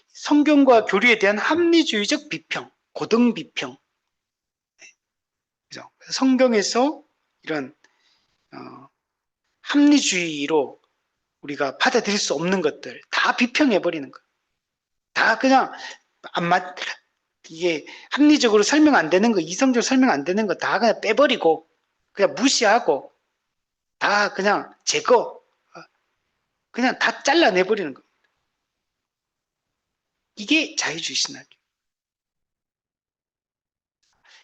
성경과 교리에 대한 합리주의적 비평, 고등 비평. 그죠? 성경에서 이런 합리주의로 우리가 받아들일 수 없는 것들 다 비평해 버리는 거. 다 그냥 안 맞. 이게 합리적으로 설명 안 되는 거, 이성적으로 설명 안 되는 거 다 그냥 빼버리고 그냥 무시하고 다 그냥 제거, 그냥 다 잘라내버리는 거. 이게 자유주의 신학이에요.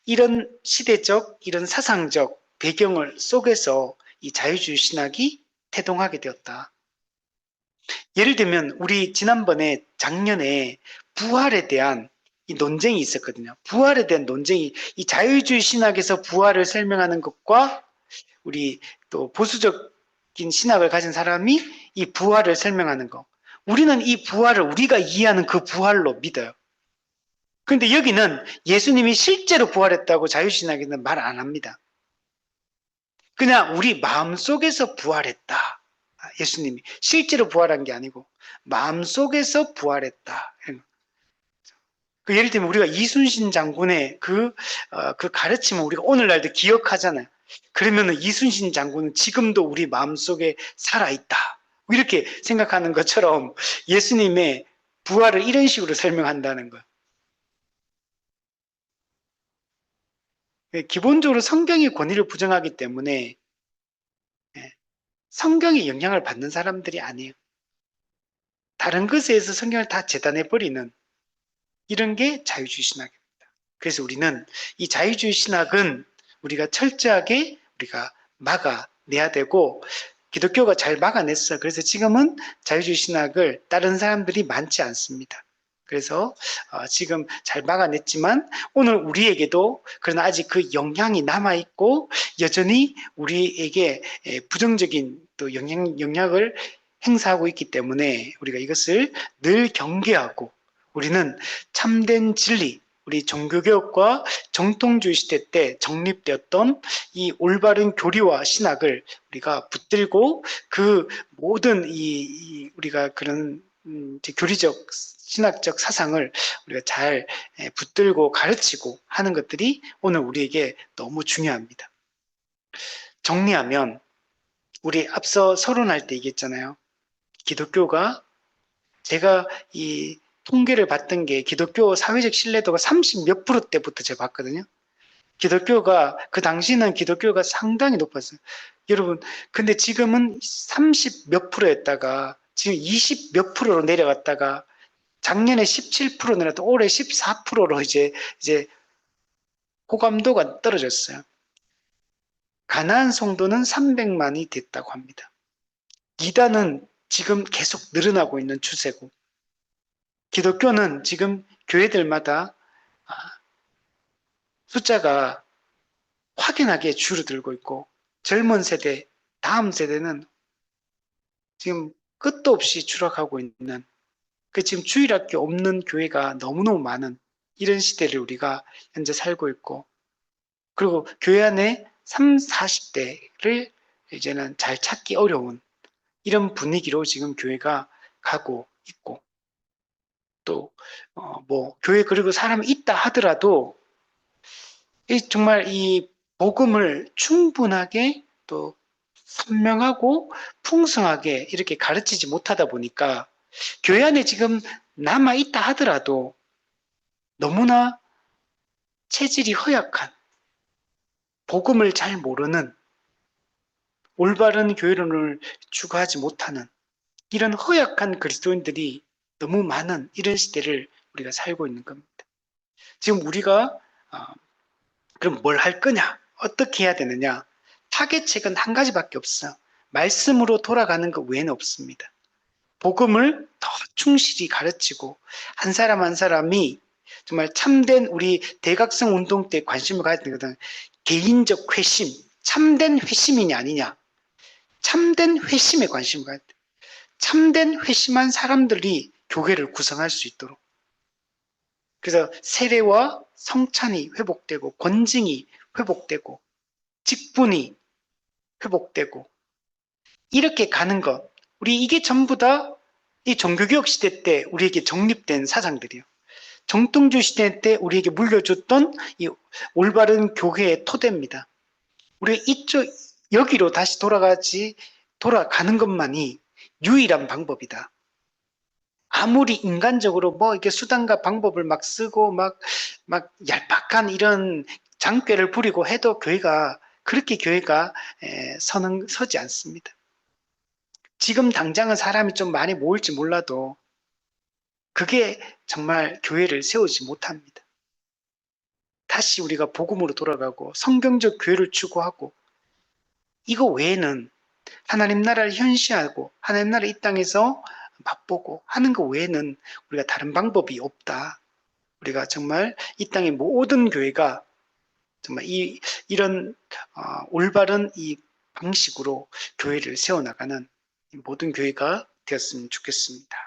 이런 시대적, 이런 사상적 배경을 속에서 이 자유주의 신학이 태동하게 되었다. 예를 들면 우리 지난번에 작년에 부활에 대한 이 논쟁이 있었거든요. 부활에 대한 논쟁이 이 자유주의 신학에서 부활을 설명하는 것과 우리 또 보수적인 신학을 가진 사람이 이 부활을 설명하는 거. 우리는 이 부활을 우리가 이해하는 그 부활로 믿어요. 그런데 여기는 예수님이 실제로 부활했다고 자유신학에는 말 안 합니다. 그냥 우리 마음속에서 부활했다. 예수님이 실제로 부활한 게 아니고 마음속에서 부활했다. 그 예를 들면 우리가 이순신 장군의 그 가르침을 우리가 오늘날도 기억하잖아요. 그러면은 이순신 장군은 지금도 우리 마음속에 살아있다. 이렇게 생각하는 것처럼 예수님의 부활을 이런 식으로 설명한다는 거예요. 기본적으로 성경의 권위를 부정하기 때문에 예, 성경의 영향을 받는 사람들이 아니에요. 다른 것에 의해서 성경을 다 재단해버리는 이런 게 자유주의 신학입니다. 그래서 우리는 이 자유주의 신학은 우리가 철저하게 우리가 막아내야 되고 기독교가 잘 막아냈어요. 그래서 지금은 자유주의 신학을 다른 사람들이 많지 않습니다. 그래서 지금 잘 막아냈지만 오늘 우리에게도 그러나 아직 그 영향이 남아있고 여전히 우리에게 부정적인 또 영향을 행사하고 있기 때문에 우리가 이것을 늘 경계하고 우리는 참된 진리, 우리 종교개혁과 정통주의 시대 때 정립되었던 이 올바른 교리와 신학을 우리가 붙들고 그 모든 우리가 그런 교리적 신학적 사상을 우리가 잘 붙들고 가르치고 하는 것들이 오늘 우리에게 너무 중요합니다. 정리하면 우리 앞서 서론할 때 얘기했잖아요. 기독교가 제가 이 통계를 봤던 게 기독교 사회적 신뢰도가 30 몇 프로 때부터 제가 봤거든요. 기독교가 그 당시는 기독교가 상당히 높았어요. 여러분, 근데 지금은 30 몇 프로였다가 지금 20 몇 프로로 내려갔다가 작년에 17% 내려갔다 올해 14%로 이제 호감도가 떨어졌어요. 가나안 성도는 300만이 됐다고 합니다. 이단은 지금 계속 늘어나고 있는 추세고 기독교는 지금 교회들마다 숫자가 확연하게 줄어들고 있고 젊은 세대, 다음 세대는 지금 끝도 없이 추락하고 있는 그 지금 주일학교 없는 교회가 너무너무 많은 이런 시대를 우리가 현재 살고 있고 그리고 교회 안에 3, 40대를 이제는 잘 찾기 어려운 이런 분위기로 지금 교회가 가고 있고 또 뭐 교회 그리고 사람이 있다 하더라도 정말 이 복음을 충분하게 또 선명하고 풍성하게 이렇게 가르치지 못하다 보니까 교회 안에 지금 남아 있다 하더라도 너무나 체질이 허약한 복음을 잘 모르는 올바른 교회론을 추구하지 못하는 이런 허약한 그리스도인들이 너무 많은 이런 시대를 우리가 살고 있는 겁니다. 지금 우리가 그럼 뭘 할 거냐? 어떻게 해야 되느냐? 타겟책은 한 가지밖에 없어. 말씀으로 돌아가는 것 외에는 없습니다. 복음을 더 충실히 가르치고 한 사람 한 사람이 정말 참된 우리 대각성 운동 때 관심을 가졌던 것은 개인적 회심, 참된 회심이냐 아니냐. 참된 회심에 관심을 가졌다. 참된 회심한 사람들이 교회를 구성할 수 있도록. 그래서 세례와 성찬이 회복되고 권징이 회복되고 직분이 회복되고 이렇게 가는 것. 우리 이게 전부 다 이 종교개혁 시대 때 우리에게 정립된 사상들이요. 정통주의 시대 때 우리에게 물려줬던 이 올바른 교회의 토대입니다. 우리 이쪽 여기로 다시 돌아가는 것만이 유일한 방법이다. 아무리 인간적으로 뭐 이렇게 수단과 방법을 막 쓰고 막 얄팍한 이런 장꾀를 부리고 해도 그렇게 교회가 서지 않습니다. 지금 당장은 사람이 좀 많이 모일지 몰라도 그게 정말 교회를 세우지 못합니다. 다시 우리가 복음으로 돌아가고 성경적 교회를 추구하고 이거 외에는 하나님 나라를 현시하고 하나님 나라 이 땅에서 맛보고 하는 것 외에는 우리가 다른 방법이 없다. 우리가 정말 이 땅의 모든 교회가 정말 이런 올바른 이 방식으로 교회를 세워나가는 모든 교회가 되었으면 좋겠습니다.